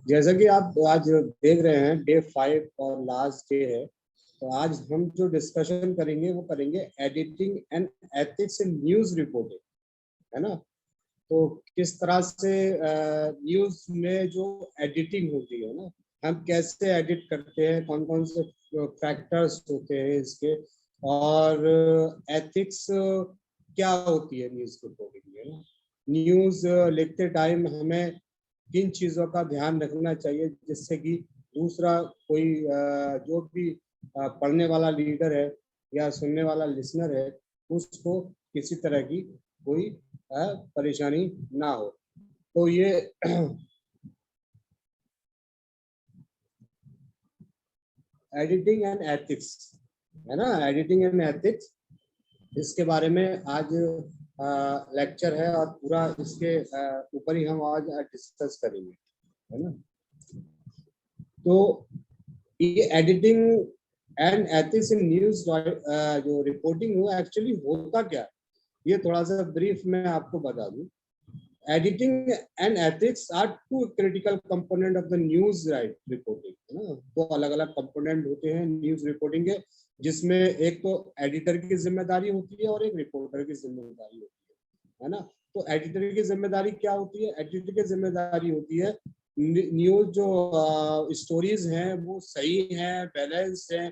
जैसा कि आप आज देख रहे हैं, डे 5 और लास्ट डे है। तो आज हम जो डिस्कशन करेंगे वो करेंगे editing and ethics in news reporting, है ना। तो किस तरह से न्यूज में जो एडिटिंग होती है ना, हम कैसे एडिट करते हैं, कौन कौन से फैक्टर्स होते हैं इसके, और एथिक्स क्या होती है न्यूज रिपोर्टिंग में ना। न्यूज लिखते टाइम हमें किन चीज़ों का ध्यान रखना चाहिए जिससे कि दूसरा कोई जो भी पढ़ने वाला लीडर है या सुनने वाला लिसनर है, उसको किसी तरह की कोई परेशानी ना हो। तो ये एडिटिंग एंड एथिक्स है ना, एडिटिंग एंड एथिक्स, इसके बारे में आज लेक्चर है और पूरा इसके ऊपर ही हम आज डिस्कस करेंगे, है ना। तो ये editing and ethics in news जो रिपोर्टिंग हो, एक्चुअली होता क्या है, ये थोड़ा सा ब्रीफ में आपको बता दूं। Editing and ethics are two critical component of the news right reporting, है ना। दो अलग अलग कंपोनेंट होते हैं न्यूज रिपोर्टिंग के, जिसमें एक तो एडिटर की जिम्मेदारी होती है और एक रिपोर्टर की जिम्मेदारी होती है ना। तो एडिटर की जिम्मेदारी क्या होती है? एडिटर की जिम्मेदारी होती है न्यूज जो स्टोरीज हैं वो सही हैं, बैलेंस है,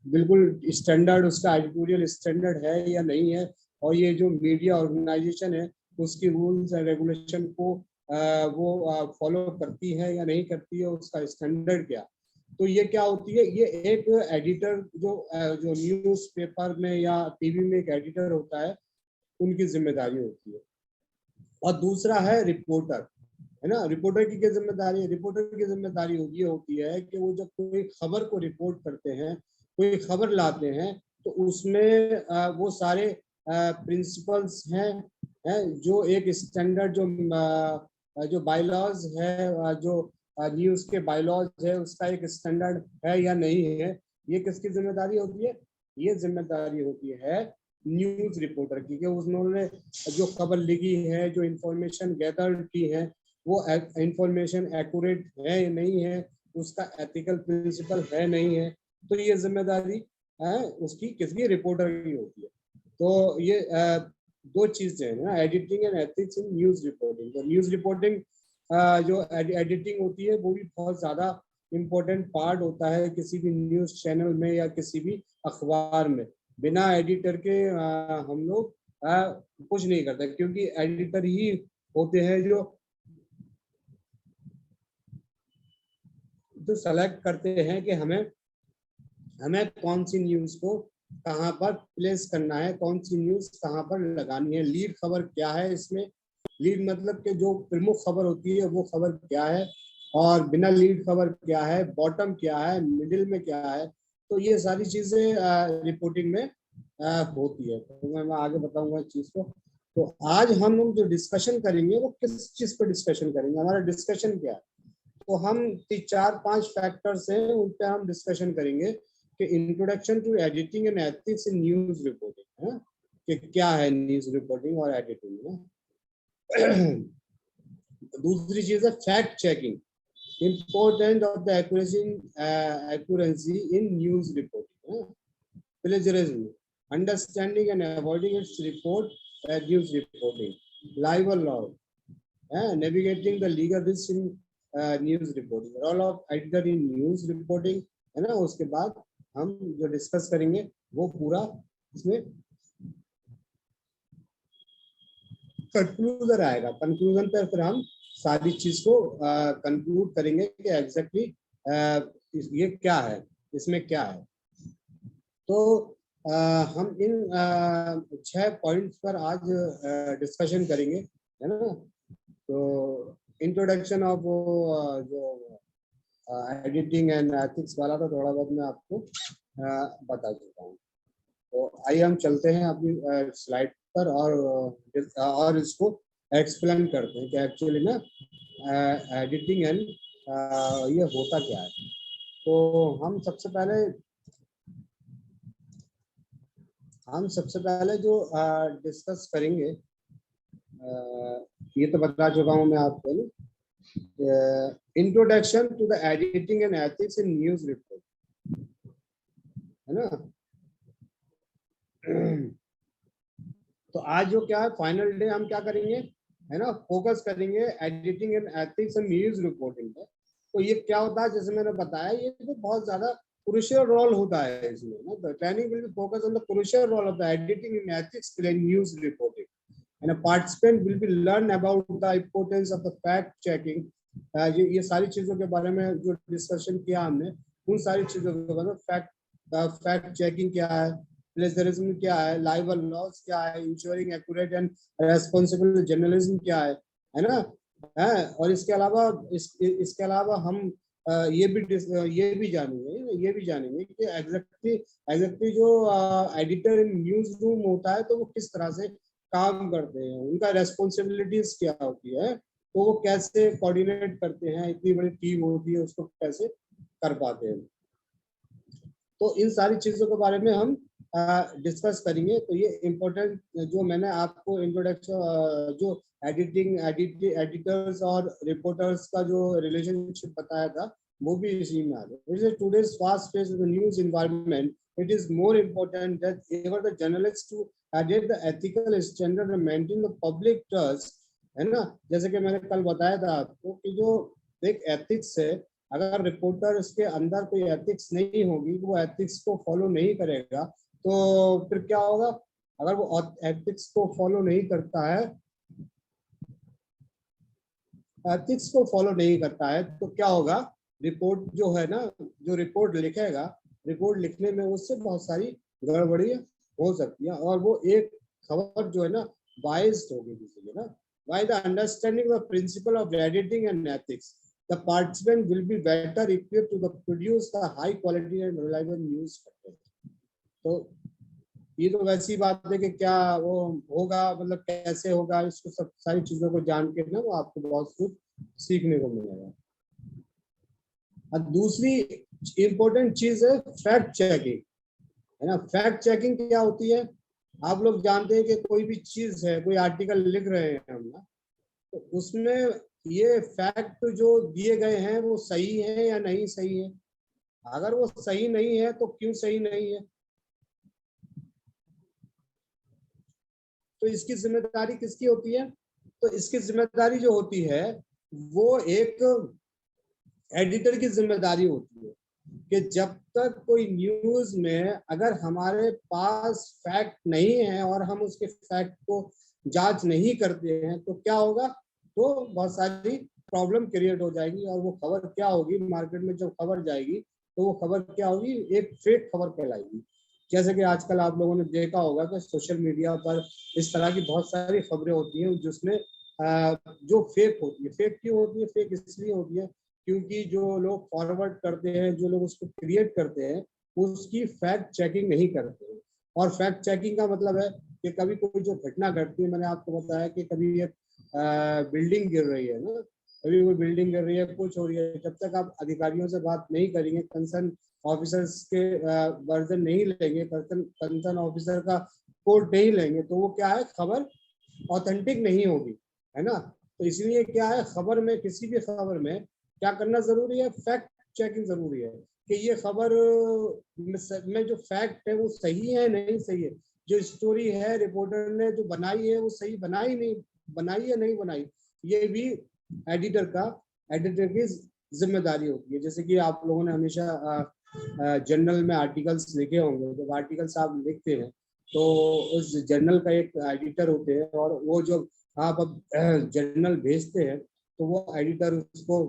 बिल्कुल स्टैंडर्ड, उसका एडिटोरियल स्टैंडर्ड है या नहीं है, और ये जो मीडिया ऑर्गेनाइजेशन है उसकी रूल्स एंड रेगुलेशन को वो फॉलो करती है या नहीं करती है, उसका स्टैंडर्ड क्या। तो ये क्या होती है, ये एक एडिटर जो न्यूज पेपर में या टीवी में एक एडिटर होता है, उनकी जिम्मेदारी होती है। और दूसरा है रिपोर्टर, है ना। रिपोर्टर की क्या जिम्मेदारी है? रिपोर्टर की जिम्मेदारी ये होती है कि वो जब कोई खबर को रिपोर्ट करते हैं, कोई खबर लाते हैं, तो उसमें वो सारे प्रिंसिपल्स हैं जो एक स्टैंडर्ड जो बायलॉज है, जो न्यूज के बायलॉज है, उसका एक स्टैंडर्ड है या नहीं है, ये किसकी जिम्मेदारी होती है? ये जिम्मेदारी होती है न्यूज रिपोर्टर की, कि उन्होंने जो खबर लिखी है, जो इंफॉर्मेशन गैदर की है, वो इंफॉर्मेशन एक्यूरेट है या नहीं है, उसका एथिकल प्रिंसिपल है नहीं है। तो ये जिम्मेदारी उसकी किसकी? रिपोर्टर की होती है। तो ये दो चीजें हैं ना, editing and ethics in news reporting. तो न्यूज रिपोर्टिंग जो एडिटिंग होती है वो भी बहुत ज्यादा इम्पोर्टेंट पार्ट होता है किसी भी न्यूज चैनल में या किसी भी अखबार में। बिना एडिटर के हम लोग कुछ नहीं करते, क्योंकि एडिटर ही होते हैं जो सेलेक्ट करते हैं कि हमें कौन सी न्यूज को कहाँ पर प्लेस करना है, कौन सी न्यूज कहाँ पर लगानी है, लीड खबर क्या है इसमें। लीड मतलब कि जो प्रमुख खबर होती है वो खबर क्या है, और बिना लीड खबर क्या है, बॉटम क्या है, मिडिल में क्या है। तो ये सारी चीजें रिपोर्टिंग में होती है। तो मैं आगे बताऊंगा इस चीज को। तो आज हम लोग जो डिस्कशन करेंगे वो किस चीज पर डिस्कशन करेंगे, हमारा डिस्कशन क्या है। तो हम 4-5 फैक्टर्स हैं, उन पे हम डिस्कशन करेंगे कि introduction to editing and ethics in news reporting, है कि क्या है न्यूज रिपोर्टिंग और एडिटिंग है। दूसरी चीज है fact checking, important of the accuracy in news reporting, plagiarism, understanding and avoiding its report news reporting, libel law, navigating the legal risk in news reporting, role of editor in news reporting, है ना। उसके बाद हम जो discuss करेंगे वो पूरा इसमें कंक्लूजन आएगा। कंक्लूजन पर फिर हम सारी चीज को कंक्लूड करेंगे कि एग्जैक्टली ये क्या है, इसमें क्या है। तो हम इन 6 पॉइंट्स पर आज डिस्कशन करेंगे, है ना। तो इंट्रोडक्शन ऑफ जो एडिटिंग एंड एथिक्स वाला तो थोड़ा बहुत मैं आपको बता चुका हूँ। तो आइए हम चलते हैं अपनी स्लाइड पर और इसको एक्सप्लेन करते हैं कि एक्चुअली ना एडिटिंग एंड ये होता क्या है। तो हम सबसे पहले जो डिस्कस करेंगे, ये तो बता चुका हूँ मैं आपको ना, introduction to the editing and ethics in news report, है ना। तो आज जो क्या है फाइनल डे, हम क्या करेंगे, है ना, फोकस करेंगे editing and ethics in news reporting पे। तो ये क्या होता है, जैसे मैंने बताया, ये तो बहुत ज्यादा क्रूशियल रोल होता है इसमें ना। The training will be focus on the crucial role of the editing in ethics in news reporting and a participant will be learn about the importance of the fact checking. ये सारी चीजों के बारे में जो डिस्कशन किया हमने, उन सारी चीजों के बारे में, फैक्ट चेकिंग क्या है, प्लेजरिज्म क्या है, लाइबल लॉस क्या है, ensuring accurate and responsible journalism क्या है ना। है, और इसके अलावा इसके अलावा हम ये भी जानेंगे कि एग्जैक्टली जो एडिटर इन न्यूज रूम होता है, तो वो किस तरह से काम करते हैं, उनका रेस्पॉन्सिबिलिटीज क्या होती है, तो वो कैसे कोऑर्डिनेट करते हैं, इतनी बड़ी टीम होती है, उसको कैसे कर पाते हैं। तो इन सारी चीजों के बारे में हम डिस्कस करेंगे। तो ये इम्पोर्टेंट जो मैंने आपको इंट्रोडक्शन, जो एडिटर्स और रिपोर्टर्स का जो रिलेशनशिप बताया था, वो भी इसी में आ गया। Today's fast paced news environment, it is more important that ever the journalists to adhere the ethical standard and maintain the public trust, है ना। जैसे कि मैंने कल बताया था आपको कि जो एक एथिक्स है, अगर रिपोर्टर उसके अंदर कोई एथिक्स नहीं होगी, वो एथिक्स को फॉलो नहीं करेगा, तो फिर क्या होगा। अगर वो एथिक्स को फॉलो नहीं करता है, एथिक्स को फॉलो नहीं करता है, तो क्या होगा, रिपोर्ट जो है ना, जो रिपोर्ट लिखेगा, रिपोर्ट लिखने में उससे बहुत सारी गड़बड़ियां हो सकती है, और वो एक खबर जो है ना बाइस्ड होगी, इसलिए ना। By the understanding the principle of editing and ethics, the participant will be better equipped to produce the high quality and reliable news content. तो ये तो वैसी बात है कि क्या वो होगा, मतलब कैसे होगा, इसको सब सारी चीजों को जान के ना वो आपको बहुत कुछ सीखने को मिलेगा। और दूसरी इंपॉर्टेंट चीज है फैक्ट चेकिंग, है ना। फैक्ट चेकिंग क्या होती है, आप लोग जानते हैं कि कोई भी चीज है, कोई आर्टिकल लिख रहे हैं हम ना, तो उसमें ये फैक्ट जो दिए गए हैं वो सही है या नहीं सही है। अगर वो सही नहीं है तो क्यों सही नहीं है, तो इसकी जिम्मेदारी किसकी होती है। तो इसकी जिम्मेदारी जो होती है वो एक एडिटर की जिम्मेदारी होती है कि जब तक कोई न्यूज में अगर हमारे पास फैक्ट नहीं है और हम उसके फैक्ट को जांच नहीं करते हैं, तो क्या होगा, तो बहुत सारी प्रॉब्लम क्रिएट हो जाएगी, और वो खबर क्या होगी, मार्केट में जब खबर जाएगी तो वो खबर क्या होगी, एक फेक खबर कहलाएगी। जैसे कि आजकल आप लोगों ने देखा होगा कि सोशल मीडिया पर इस तरह की बहुत सारी खबरें होती हैं जिसमें जो फेक होती है। फेक क्यों होती है, फेक इसलिए होती है क्योंकि जो लोग फॉरवर्ड करते हैं, जो लोग उसको क्रिएट करते हैं, उसकी फैक्ट चेकिंग नहीं करते हैं। और फैक्ट चेकिंग का मतलब है कि कभी कोई जो घटना घटती है, मैंने आपको बताया कि कभी एक बिल्डिंग गिर रही है ना, कभी कोई बिल्डिंग गिर रही है, कुछ हो रही है, जब तक आप अधिकारियों से बात नहीं करेंगे, कंसर्न ऑफिसर्स के वर्जन नहीं लेंगे, कंसर्न ऑफिसर का कोड नहीं लेंगे, तो वो क्या है, खबर ऑथेंटिक नहीं होगी, है ना। तो इसलिए क्या है, खबर में, किसी भी खबर में क्या करना जरूरी है, फैक्ट चेकिंग जरूरी है कि ये खबर में जो फैक्ट है वो सही है नहीं सही है, जो स्टोरी है रिपोर्टर ने जो बनाई है वो सही बनाई है नहीं बनाई, ये भी एडिटर की जिम्मेदारी होती है। जैसे कि आप लोगों ने हमेशा जर्नल में आर्टिकल्स लिखे होंगे, जब आर्टिकल्स आप लिखते हैं तो उस जर्नल का एक एडिटर होते हैं, और वो जो आप अब जर्नल भेजते हैं तो वो एडिटर उसको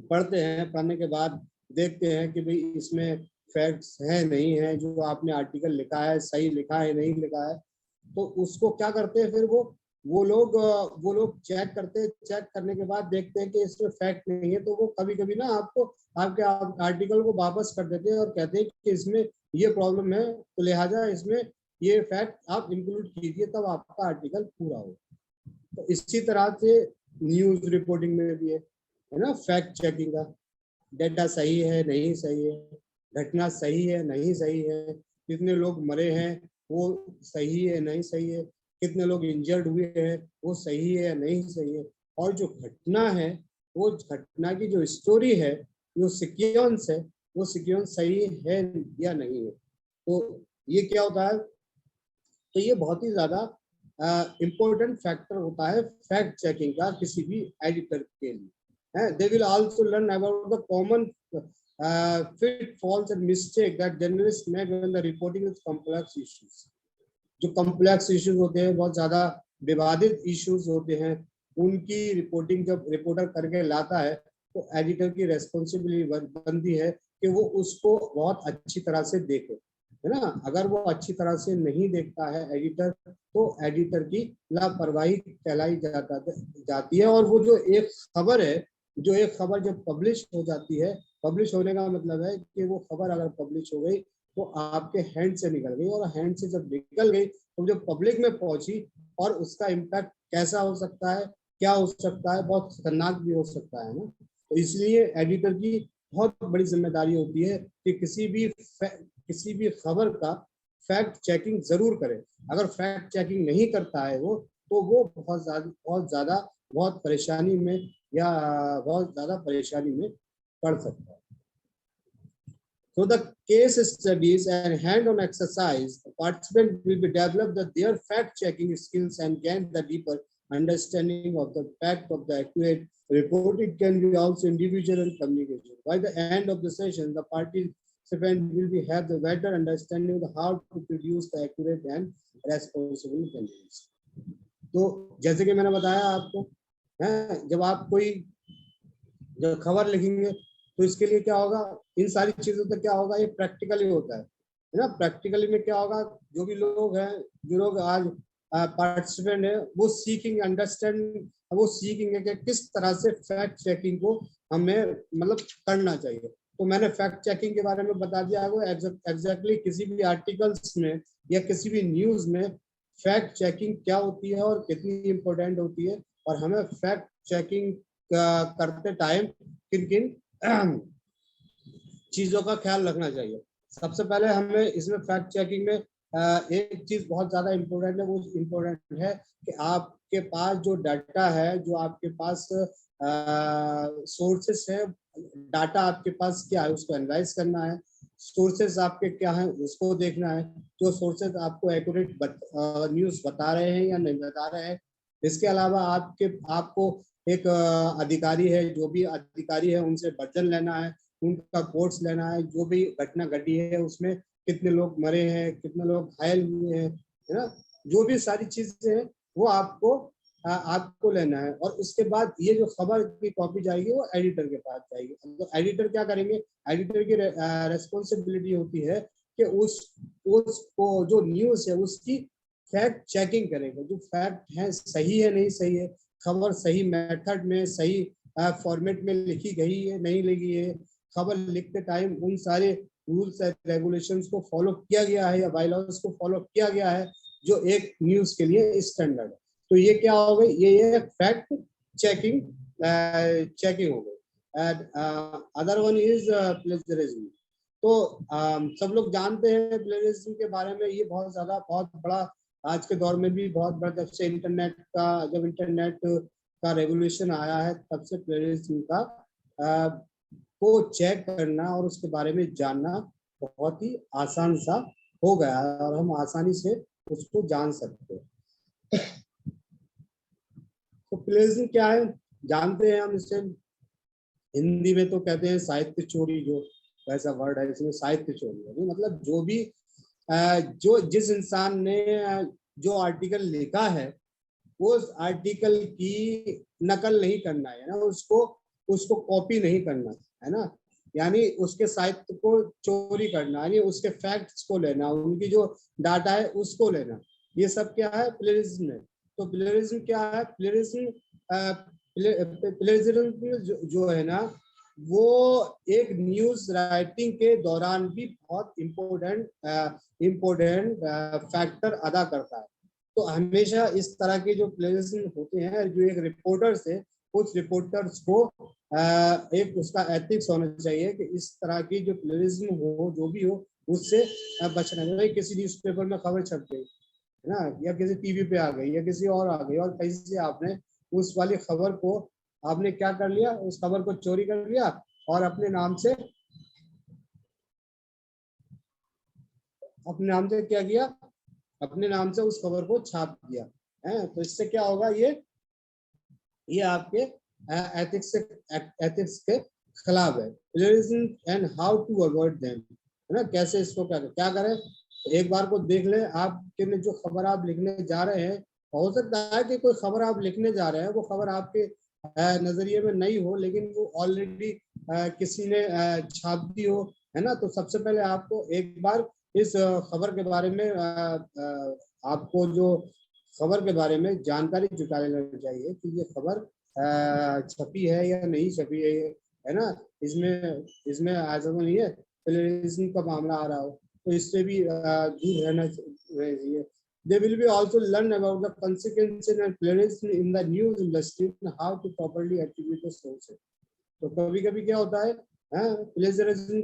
पढ़ते हैं, पढ़ने के बाद देखते हैं कि भाई इसमें फैक्ट्स है नहीं है, जो आपने आर्टिकल लिखा है सही लिखा है नहीं लिखा है। तो उसको क्या करते हैं, फिर वो लोग चेक करते हैं, चेक करने के बाद देखते हैं कि इसमें फैक्ट नहीं है, तो वो कभी कभी ना आपको आपके आर्टिकल को वापस कर देते हैं और कहते हैं कि इसमें ये प्रॉब्लम है, तो लिहाजा इसमें ये फैक्ट आप इंक्लूड कीजिए, तब आपका आर्टिकल पूरा हो। तो इसी तरह से न्यूज रिपोर्टिंग में भी है ना, फैक्ट चेकिंग का, डेटा सही है नहीं सही है, घटना सही है नहीं सही है, कितने लोग मरे हैं वो सही है नहीं सही है, कितने लोग इंजर्ड हुए हैं वो सही है या नहीं सही है। और जो घटना है, वो घटना की जो स्टोरी है, जो सीक्वेंस है, वो सीक्वेंस सही है या नहीं है। तो ये क्या होता है, तो ये बहुत ही ज्यादा इम्पोर्टेंट फैक्टर होता है फैक्ट चेकिंग का किसी भी एडिटर के लिए। They will also learn about the common pitfalls and mistake that journalists make when the reporting is complex issues। जो कॉम्प्लेक्स इश्यूज होते हैं, बहुत ज्यादा विवादित इश्यूज होते हैं, उनकी रिपोर्टिंग जब रिपोर्टर करके लाता है तो एडिटर की रेस्पॉन्सिबिलिटी बनती है कि वो उसको बहुत अच्छी तरह से देखे, है ना। अगर वो अच्छी तरह से नहीं देखता है एडिटर, तो एडिटर की लापरवाही कहलाई जाती है। और वो जो एक खबर है, जो एक खबर जब पब्लिश हो जाती है, पब्लिश होने का मतलब है कि वो खबर अगर पब्लिश हो गई तो आपके हैंड से निकल गई, और हैंड से जब निकल गई तो जब पब्लिक में पहुंची, और उसका इम्पैक्ट कैसा हो सकता है, क्या हो सकता है, बहुत खतरनाक भी हो सकता है ना। तो इसलिए एडिटर की बहुत बड़ी जिम्मेदारी होती है कि किसी भी खबर का फैक्ट चेकिंग जरूर करे। अगर फैक्ट चेकिंग नहीं करता है वो, तो वो बहुत परेशानी में या बहुत ज्यादा परेशानी में पड़ सकता है। So the case studies and hand-on exercise, the participant will be developed their fact-checking skills and gain the deeper understanding of the fact of the accurate reporting can be also individual and communication. By the end of the session, the participant will be have the better understanding of how to produce the accurate and responsible journalism. तो जैसे कि मैंने बताया आपको, जब आप कोई जब खबर लिखेंगे तो इसके लिए क्या होगा, इन सारी चीजों तक क्या होगा, ये प्रैक्टिकली होता है ना। प्रैक्टिकली में क्या होगा, जो भी लोग हैं, जो लोग आज पार्टिसिपेंट है, वो सीखेंगे, वो सीखेंगे कि किस तरह से फैक्ट चेकिंग को हमें मतलब करना चाहिए। तो मैंने फैक्ट चेकिंग के बारे में बता दिया आपको एग्जैक्टली किसी भी आर्टिकल्स में या किसी भी न्यूज में फैक्ट चेकिंग क्या होती है और कितनी इम्पोर्टेंट होती है, और हमें फैक्ट चेकिंग करते टाइम किन किन चीजों का ख्याल रखना चाहिए। सबसे पहले हमें इसमें फैक्ट चेकिंग में एक चीज बहुत ज्यादा इम्पोर्टेंट है, वो इम्पोर्टेंट है कि आपके पास जो डाटा है, जो आपके पास सोर्सेस है, डाटा आपके पास क्या है उसको एनालाइज करना है। सोर्सेस आपके क्या हैं उसको देखना है, जो सोर्सेस आपको एक्यूरेट न्यूज बता रहे हैं या नहीं बता रहे हैं। इसके अलावा आपको एक अधिकारी है, जो भी अधिकारी है उनसे वर्जन लेना है, उनका कोर्स लेना है, जो भी घटना घटी है उसमें कितने लोग मरे हैं, कितने लोग घायल हुए हैं, है ना। जो भी सारी चीजें हैं वो आपको लेना है। और उसके बाद ये जो खबर की कॉपी जाएगी वो एडिटर के पास जाएगी। तो एडिटर क्या करेंगे, एडिटर की रेस्पॉन्सिबिलिटी होती है कि उसको जो न्यूज है उसकी फैक्ट चेकिंग करेगा, जो फैक्ट है सही है नहीं सही है, खबर सही मेथड में सही फॉर्मेट में लिखी गई है नहीं लिखी है, खबर लिखते टाइम उन सारे रूल्स एंड रेगुलेशंस को फॉलो किया गया है या बायलॉज को फॉलो किया गया है जो एक न्यूज के लिए स्टैंडर्ड है। तो ये क्या हो गई, ये फैक्ट चेकिंग हो गई। Other one is plagiarism. तो सब लोग जानते हैं प्लेजरिज्म के बारे में, ये बहुत बड़ा आज के दौर में भी बहुत बड़ा, जब से जब इंटरनेट का रेगुलेशन आया है तब से प्लेजरिज्म का को चेक करना और उसके बारे में जानना बहुत ही आसान सा हो गया है, और हम आसानी से उसको जान सकते हैं। तो प्लेजरिज्म क्या है जानते हैं हम इसे, हिंदी में तो कहते हैं साहित्य चोरी, जो वैसा वर्ड है इसमें साहित्य चोरी है, मतलब जो भी जो जिस इंसान ने जो आर्टिकल लिखा है उस आर्टिकल की नकल नहीं करना है ना, उसको कॉपी नहीं करना है ना, यानी उसके साहित्य को चोरी करना, यानी उसके फैक्ट्स को लेना, उनकी जो डाटा है उसको लेना, ये सब क्या है, प्लेजरिज्म है। तो प्लेजरिज्म क्या है, प्लेजरिज्म जो है ना, वो एक न्यूज राइटिंग के दौरान भी बहुत इम्पोर्टेंट फैक्टर अदा करता है। तो हमेशा इस तरह के जो प्लेजरिज्म होते हैं, जो एक रिपोर्टर से कुछ रिपोर्टर्स को एक उसका एथिक्स होना चाहिए कि इस तरह की जो प्लेजरिज्म हो, जो भी हो, उससे बचना चाहिए। किसी न्यूज़पेपर में खबर छप गई है ना, या किसी टीवी पे आ गई या किसी और आ गई और कहीं से आपने उस वाली खबर को आपने क्या कर लिया, उस खबर को चोरी कर लिया और अपने नाम से क्या किया, अपने नाम से उस खबर को छाप दिया है। तो इससे क्या होगा, ये आपके एथिक्स के खिलाफ है। Plagiarism and how to avoid them, है ना, कैसे इसको क्या करें। एक बार को देख ले, आपके जो खबर आप लिखने जा रहे हैं, हो सकता है कि कोई खबर आप लिखने जा रहे हैं वो खबर आपके नजरिए में नहीं हो, लेकिन वो ऑलरेडी किसी ने छाप दी हो, है ना। तो सबसे पहले आपको एक बार इस खबर के बारे में आपको जो खबर के बारे में जानकारी जुटा लेना चाहिए कि ये खबर छपी है या नहीं छपी है ना। इसमें इसमें ऐसा तो नहीं है प्लेजरिज्म का मामला आ रहा हो, तो इससे भी दूर रहना चाहिए। They will be also learn about the consequences and plagiarism in the news industry and how to properly attribute the sources. तो कभी कभी क्या होता है, प्लेजरिज्म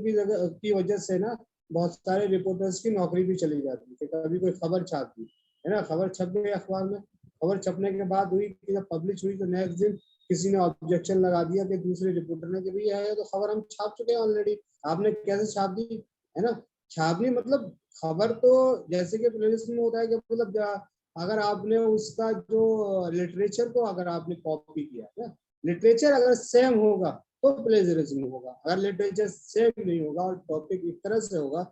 की वजह से ना बहुत सारे रिपोर्टर्स की नौकरी भी चली जाती है। कभी कोई खबर छाप दी, है ना, खबर छप गई अखबार में, खबर छपने के बाद हुई कि जब पब्लिश हुई तो नेक्स्ट दिन किसी ने ऑब्जेक्शन लगा दिया कि दूसरे रिपोर्टर ने कि भैया है तो खबर हम छाप चुके हैं ऑलरेडी, आपने कैसे छाप दी, है ना। छापनी मतलब खबर तो जैसे कि प्लेलिस्ट में होता है कि मतलब अगर आपने उसका जो लिटरेचर को अगर आपने कॉपी किया है, लिटरेचर अगर सेम होगा तो प्लेजरिज्म होगा, अगर लिटरेचर सेम नहीं होगा और टॉपिक एक तरह से होगा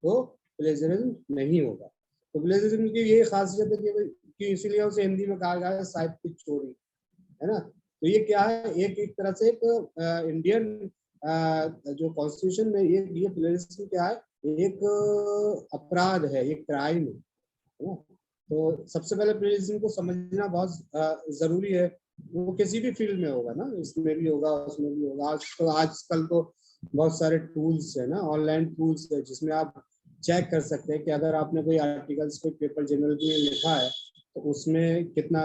तो प्लेजरिज्म नहीं होगा। तो प्लेजरिज्म की यही खासियत है कि इसीलिए उसे हिंदी में कहा गया है साहित्यिक चोरी, है ना। तो ये क्या है, एक तरह से एक इंडियन जो कॉन्स्टिट्यूशन में ये प्लेजरिज्म क्या है, एक अपराध है, एक क्राइम है ना। तो सबसे पहले प्लेजरिज्म को समझना बहुत जरूरी है। वो किसी भी फील्ड में होगा ना, इसमें भी होगा उसमें भी होगा। आजकल तो बहुत सारे टूल्स है ना, ऑनलाइन टूल्स है जिसमें आप चेक कर सकते हैं कि अगर आपने कोई आर्टिकल्स कोई पेपर जर्नल में लिखा है तो उसमें कितना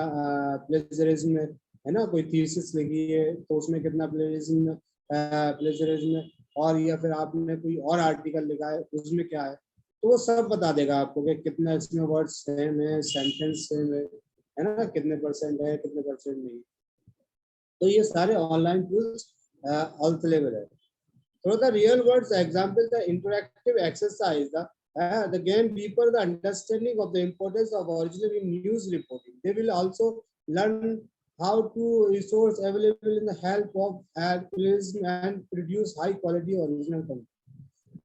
प्लेजरिज्म है ना, कोई थीसिस लिखी है तो उसमें कितना प्लेजरिज्म है, और या फिर आपने कोई और आर्टिकल लिखा है उसमें क्या है, तो वो सब बता देगा आपको कि कितना इसमें वर्ड सेम है, सेंटेंस सेम है ना, कितने परसेंट है कितने परसेंट नहीं। तो ये सारे ऑनलाइन टूल्स अवेलेबल है। So the real world example, the interactive exercise, the gain deeper the understanding of the importance of original in news reporting. They will also learn how to resource available in the help of journalism and produce high quality original content.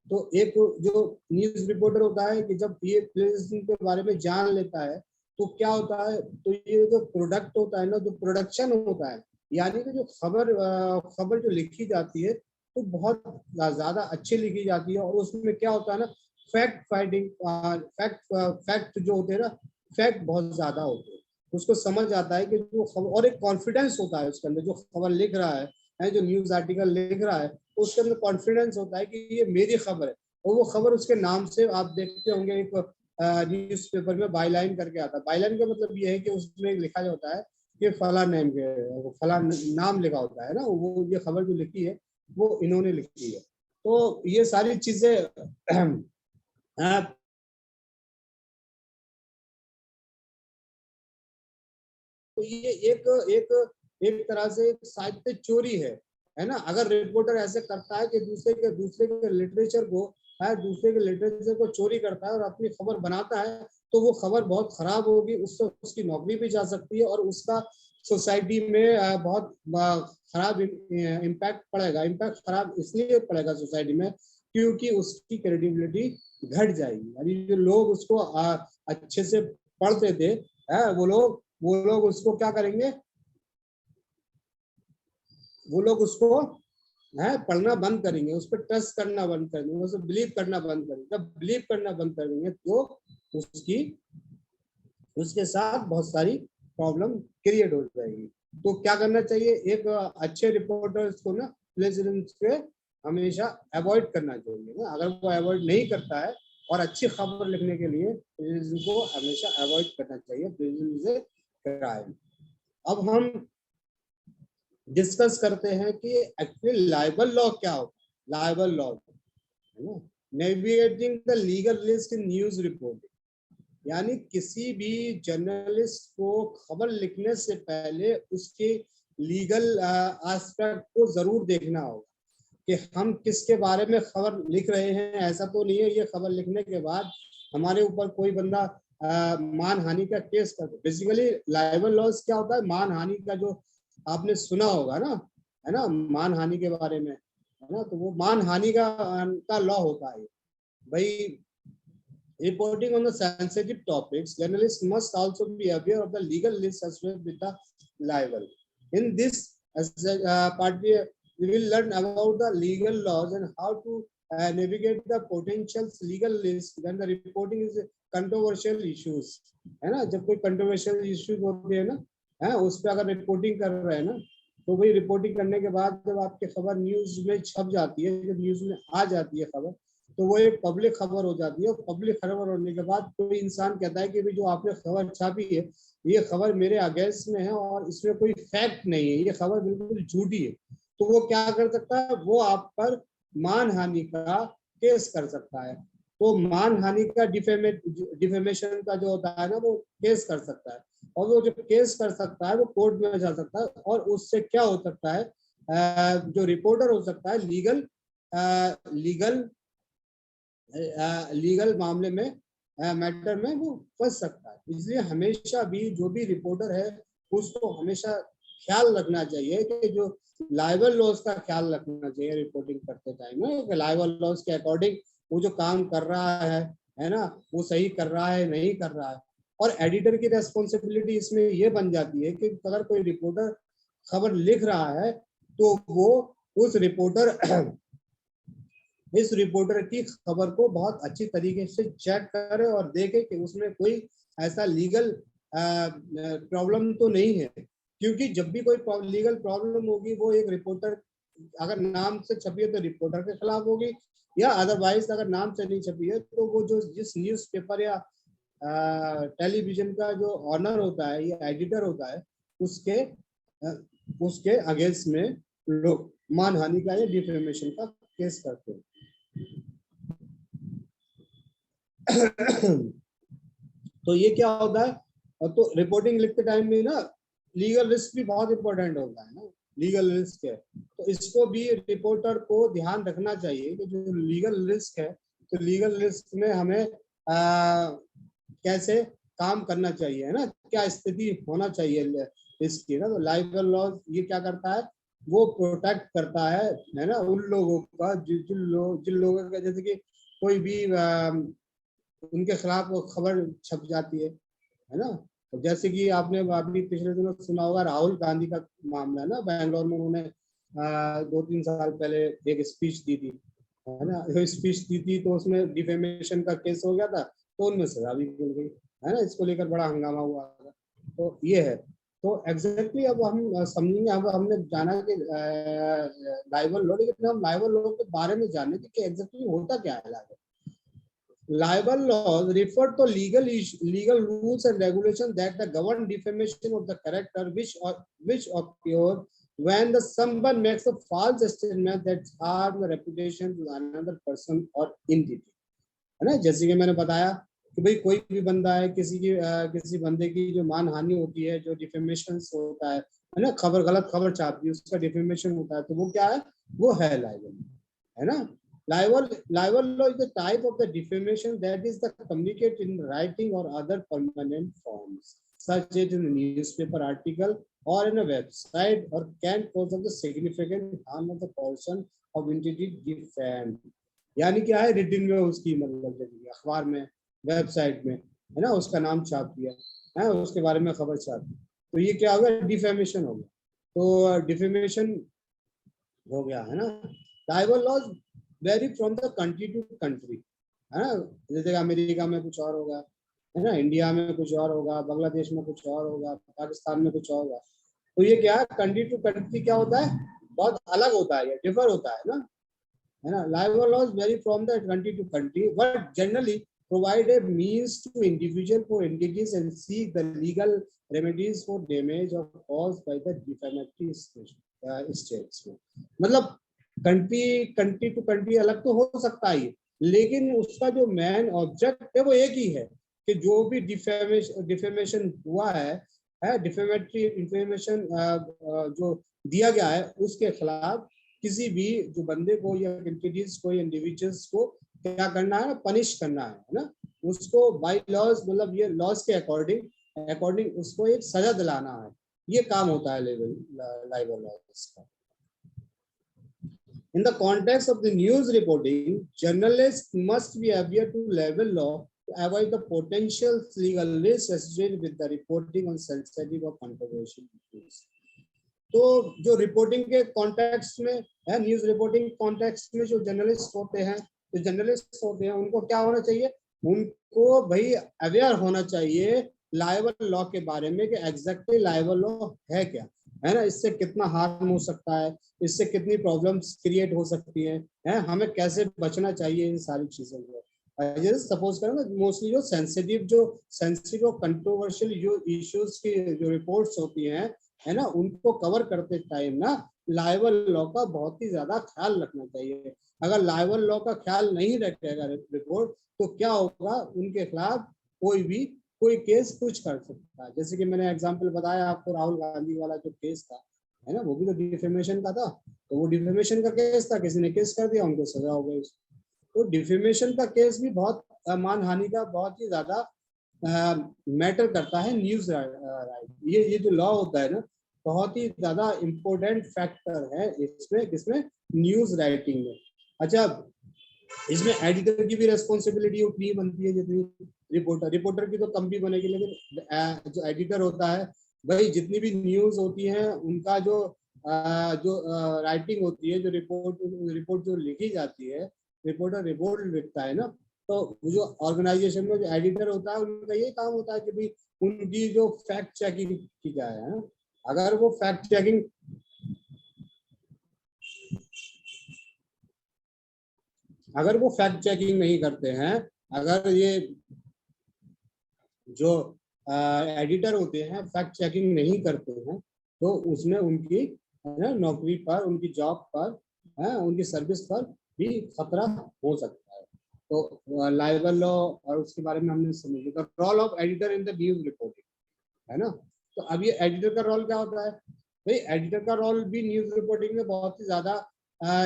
तो एक जो news reporter होता है कि जब ये plagiarism के बारे में जान लेता है तो क्या होता है, तो ये जो प्रोडक्ट होता है ना, जो प्रोडक्शन होता है, यानी कि जो खबर जो लिखी जाती है तो बहुत ज्यादा अच्छी लिखी जाती है। और उसमें क्या होता है ना, फैक्ट फाइंडिंग, फैक्ट जो होते हैं ना, फैक्ट बहुत ज्यादा होते हैं। उसको समझ आता है कि जो खबर, और एक कॉन्फिडेंस होता है उसके अंदर, जो खबर लिख रहा है जो न्यूज आर्टिकल लिख रहा है तो उसके अंदर कॉन्फिडेंस होता है कि ये मेरी खबर है। और वो खबर उसके नाम से आप देखते होंगे, एक न्यूज पेपर में बाईलाइन करके आता है। बाईलाइन का मतलब ये है कि उसमें लिखा होता है कि फला नेम के फला नाम लिखा होता है ना, वो ये खबर जो लिखी है वो इन्होंने लिखी है। तो ये सारी चीजें तो ये एक तरह से साहित्य चोरी है ना। अगर रिपोर्टर ऐसे करता है कि दूसरे के लिटरेचर को चोरी करता है और अपनी खबर बनाता है तो वो खबर बहुत खराब होगी, उससे उसकी नौकरी भी जा सकती है और उसका सोसाइटी में बहुत खराब इम्पैक्ट पड़ेगा। इम्पैक्ट खराब इसलिए पड़ेगा सोसाइटी में क्योंकि उसकी क्रेडिबिलिटी घट जाएगी। अभी जो लोग उसको अच्छे से पढ़ते थे, वो लोग उसको क्या करेंगे, वो लोग उसको पढ़ना बंद करेंगे, उस पर ट्रस्ट करना बंद कर देंगे, उसे बिलीव करना बंद करेंगे। जब बिलीव करना बंद कर देंगे तो उसके साथ बहुत सारी प्रॉब्लम क्रिएट हो जाएगी। तो क्या करना चाहिए, एक अच्छे रिपोर्टर्स को ना प्लेजरिज्म से हमेशा अवॉइड करना चाहिए ना। अगर वो अवॉइड नहीं करता है और अच्छी खबर लिखने के लिए प्लेजरिज्म को हमेशा अवॉइड करना चाहिए। प्लेजरिज्म से क्राइम। अब हम डिस्कस करते हैं कि एक्चुअली लाइबल लॉ क्या होता है। लाइबल लॉ है ना, navigating the legal risk in news reporting. यानी किसी भी जर्नलिस्ट को खबर लिखने से पहले उसके लीगल एस्पेक्ट को जरूर देखना होगा कि हम किसके बारे में खबर लिख रहे हैं। ऐसा तो नहीं है ये खबर लिखने के बाद हमारे ऊपर कोई बंदा मानहानि का केस कर दे। बेसिकली लाइबल लॉज क्या होता है, मानहानि का, जो आपने सुना होगा ना, है ना, मानहानि के बारे में, है ना, तो वो मानहानि का लॉ होता है भाई। Reporting on the sensitive topics, journalists must also be aware of the legal risks associated with the libel. In this part, we will learn about the legal laws and how to navigate the potential legal risks when the reporting is controversial issues. है ना, जब कोई controversial issues होते हैं ना, है उस पर अगर रिपोर्टिंग कर रहे हैं ना, तो वही रिपोर्टिंग करने के बाद जब आपकी खबर न्यूज में छप जाती है, जब न्यूज में आ जाती है खबर, तो वो एक पब्लिक खबर हो जाती है। और पब्लिक खबर होने के बाद कोई इंसान कहता है कि भाई जो आपने खबर छापी है ये खबर मेरे अगेंस्ट में है और इसमें कोई फैक्ट नहीं है, ये खबर बिल्कुल झूठी है, तो वो क्या कर सकता है, वो आप पर मानहानि का केस कर सकता है। तो मानहानि का डिफेमेशन का जो होता है ना, वो केस कर सकता है, और वो जो केस कर सकता है वो कोर्ट में जा सकता है, और उससे क्या हो सकता है, जो रिपोर्टर हो सकता है लीगल मामले में, मैटर में वो फंस सकता है। इसलिए हमेशा भी जो भी रिपोर्टर है उसको हमेशा ख्याल रखना चाहिए कि जो लाइबल लॉज का ख्याल रखना चाहिए रिपोर्टिंग करते टाइम में, कि लाइबल लॉज के अकॉर्डिंग वो जो काम कर रहा है ना, वो सही कर रहा है नहीं कर रहा है। और एडिटर की रेस्पॉन्सिबिलिटी इसमें ये बन जाती है कि अगर कोई रिपोर्टर खबर लिख रहा है तो वो उस इस रिपोर्टर की खबर को बहुत अच्छी तरीके से चेक करे और देखे कि उसमें कोई ऐसा लीगल प्रॉब्लम तो नहीं है। क्योंकि जब भी कोई लीगल प्रॉब्लम होगी वो एक रिपोर्टर, अगर नाम से छपी है तो रिपोर्टर के खिलाफ होगी, या अदरवाइज अगर नाम से नहीं छपी है तो वो जो जिस न्यूज़पेपर या टेलीविजन का जो ऑनर होता है या एडिटर होता है उसके अगेंस्ट में लोग मानहानि का या डिफेमेशन का केस करते हैं। तो ये क्या होता है, तो रिपोर्टिंग लिखते टाइम में ना लीगल रिस्क भी बहुत इंपॉर्टेंट होता है ना, लीगल रिस्क है, तो इसको भी रिपोर्टर को ध्यान रखना चाहिए कि जो लीगल रिस्क है, तो लीगल रिस्क में हमें कैसे काम करना चाहिए, है ना, क्या स्थिति होना चाहिए इसकी ना। तो लाइबल लॉ ये क्या करता है, वो प्रोटेक्ट करता है ना, उन लोगों का जिन लोगों का, जैसे कि कोई भी उनके खिलाफ वो खबर छप जाती है ना। तो जैसे कि आपने अभी पिछले दिनों सुना होगा राहुल गांधी का मामला ना, बैंगलोर में उन्होंने 2-3 साल पहले एक स्पीच दी थी, है ना, स्पीच दी थी, तो उसमें डिफेमेशन का केस हो गया था, तो उनमें सजा भी मिल गई, है ना, इसको लेकर बड़ा हंगामा हुआ। तो ये है, तो एग्जैक्टली अब हम समझेंगे, अब हमने जाना कि लाइबल लॉ, लेकिन हम लाइबल लॉ के बारे में जाने कि एग्जैक्टली होता क्या है liable. Libel laws refer to legal rules and regulations that govern defamation of the character which occur when someone makes a false statement that harms the reputation to another person or entity, है ना। जैसे कि मैंने बताया कि भाई कोई भी बंदा है, किसी बंदे की जो मानहानि होती है, जो डिफेमेशन होता है ना, गलत खबर छाप दी, उसका डिफेमेशन होता है, तो वो क्या है, वो है लाइबल, है ना। Libel law is the type of the defamation that is communicated in writing or other permanent forms, such as in a newspaper article or in a website, or can cause of the significant harm of the person of entity defamed. यानी क्या है, रिटिन में उसकी मतलब अखबार में, website में, है ना, उसका नाम छाप दिया है, उसके बारे में खबर छाप दी, तो ये क्या हो गया, डिफेमेशन हो गया। तो डिफेमेशन हो गया, है ना। Libel laws vary from the country to country, है ना, जैसे अमेरिका में कुछ और होगा, है ना, इंडिया में कुछ और होगा, बांग्लादेश में कुछ और होगा, पाकिस्तान में कुछ और होगा। तो ये क्या है, कंट्री टू कंट्री क्या होता है, बहुत अलग होता है, ये डिफर होता है ना। Libel laws vary from the country to country, but generally provide a means to individual for entities and seek the legal remedies for damage or caused by the defamatory states. मतलब country to country अलग तो हो सकता है, लेकिन उसका जो main object है वो एक ही है, कि जो भी डिफेमेशन हुआ है डिफेमेटरी इंफॉर्मेशन जो दिया गया है उसके खिलाफ किसी भी जो बंदे को या एंटिटीज को या इंडिविजुअल्स को क्या करना है, पनिश करना है ना, उसको बाय लॉज, मतलब ये लॉज के अकॉर्डिंग उसको एक सजा दिलाना है, ये काम होता है लाइबर लॉज का। In the context of the news reporting, journalists must be aware to label law to avoid the potential legal risks associated with the reporting on sensitive or controversial issues. तो जो reporting के context में है, news reporting context में जो journalist होते हैं उनको क्या होना चाहिए, उनको भाई अवेयर होना चाहिए लायबल लॉ के बारे में कि एग्जैक्टली लायबल लॉ है क्या, है ना, इससे कितना हार्म हो सकता है, इससे कितनी प्रॉब्लम्स क्रिएट हो सकती है, हमें कैसे बचना चाहिए इन सारी चीजों को। जैसे सपोज करें मोस्टली जो सेंसिटिव और कंट्रोवर्शियल जो इश्यूज की जो रिपोर्ट्स होती हैं, है ना, उनको कवर करते टाइम ना लायबल लॉ का बहुत ही ज्यादा ख्याल रखना चाहिए। अगर लायबल लॉ का ख्याल नहीं रखेगा रिपोर्ट तो क्या होगा, उनके खिलाफ कोई केस कुछ कर सकता है। जैसे कि मैंने एग्जांपल बताया आपको, राहुल गांधी वाला जो केस था, है ना, वो भी तो डिफेमेशन का था, तो वो डिफेमेशन का केस था, किसी ने केस कर दिया, उनको सजा हो गई। तो डिफेमेशन का केस भी बहुत मानहानि का बहुत ही ज्यादा मैटर करता है न्यूज राइट। ये जो लॉ होता है ना, बहुत ही ज्यादा इम्पोर्टेंट फैक्टर है इसमें, किसमें, न्यूज राइटिंग में। अच्छा, इसमें एडिटर की भी रेस्पॉन्सिबिलिटी उतनी बनती है जितनी रिपोर्टर की तो कम भी बनेगी, लेकिन जो एडिटर होता है भाई, जितनी भी न्यूज होती है उनका जो राइटिंग होती है, जो रिपोर्ट जो लिखी जाती है, रिपोर्टर रिपोर्ट लिखता है ना, तो जो ऑर्गेनाइजेशन में जो एडिटर होता है उनका ये काम होता है कि भाई उनकी जो फैक्ट चेकिंग की जाए, है ना। अगर वो फैक्ट चेकिंग नहीं करते हैं, अगर ये जो एडिटर होते हैं फैक्ट चेकिंग नहीं करते हैं, तो उसमें उनकी नौकरी पर, उनकी जॉब पर, उनकी सर्विस पर भी खतरा हो सकता है। तो लाइबल लॉ और उसके बारे में हमने समझा। The role of editor in the news reporting, है ना। तो अब ये एडिटर का रोल क्या होता है भाई, एडिटर का रोल भी न्यूज रिपोर्टिंग में बहुत ही ज्यादा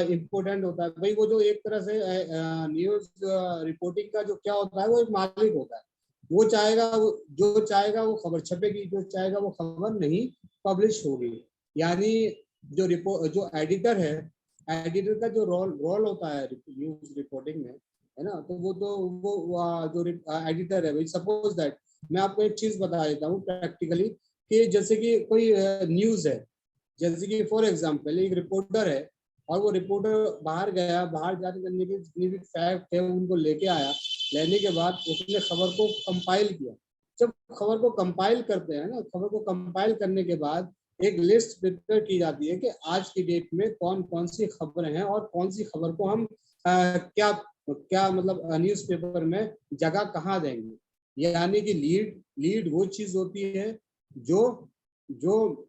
इम्पोर्टेंट होता है भाई। वो जो एक तरह से न्यूज रिपोर्टिंग का जो क्या होता है, वो एक मालिक होता है। वो चाहेगा वो खबर छपेगी, जो चाहेगा वो खबर नहीं पब्लिश होगी। यानी जो एडिटर है, एडिटर का जो रोल होता है न्यूज रिपोर्टिंग में, है ना, तो वो जो एडिटर है भाई, सपोज दैट मैं आपको एक चीज बता देता हूँ प्रैक्टिकली, कि जैसे कि कोई न्यूज है, जैसे कि फॉर एग्जांपल एक रिपोर्टर है, और वो रिपोर्टर बाहर गया, बाहर जाने करने के जितनी भी फैक्ट है उनको लेके आया, लेने के बाद उसने खबर को कंपाइल किया। जब खबर को कंपाइल करते हैं ना, खबर को कंपाइल करने के बाद एक लिस्ट प्रिपेयर की जाती है कि आज की डेट में कौन कौन सी खबरें हैं और कौन सी खबर को हम क्या मतलब न्यूज़पेपर में जगह कहाँ देंगे। यानी कि लीड वो चीज होती है जो जो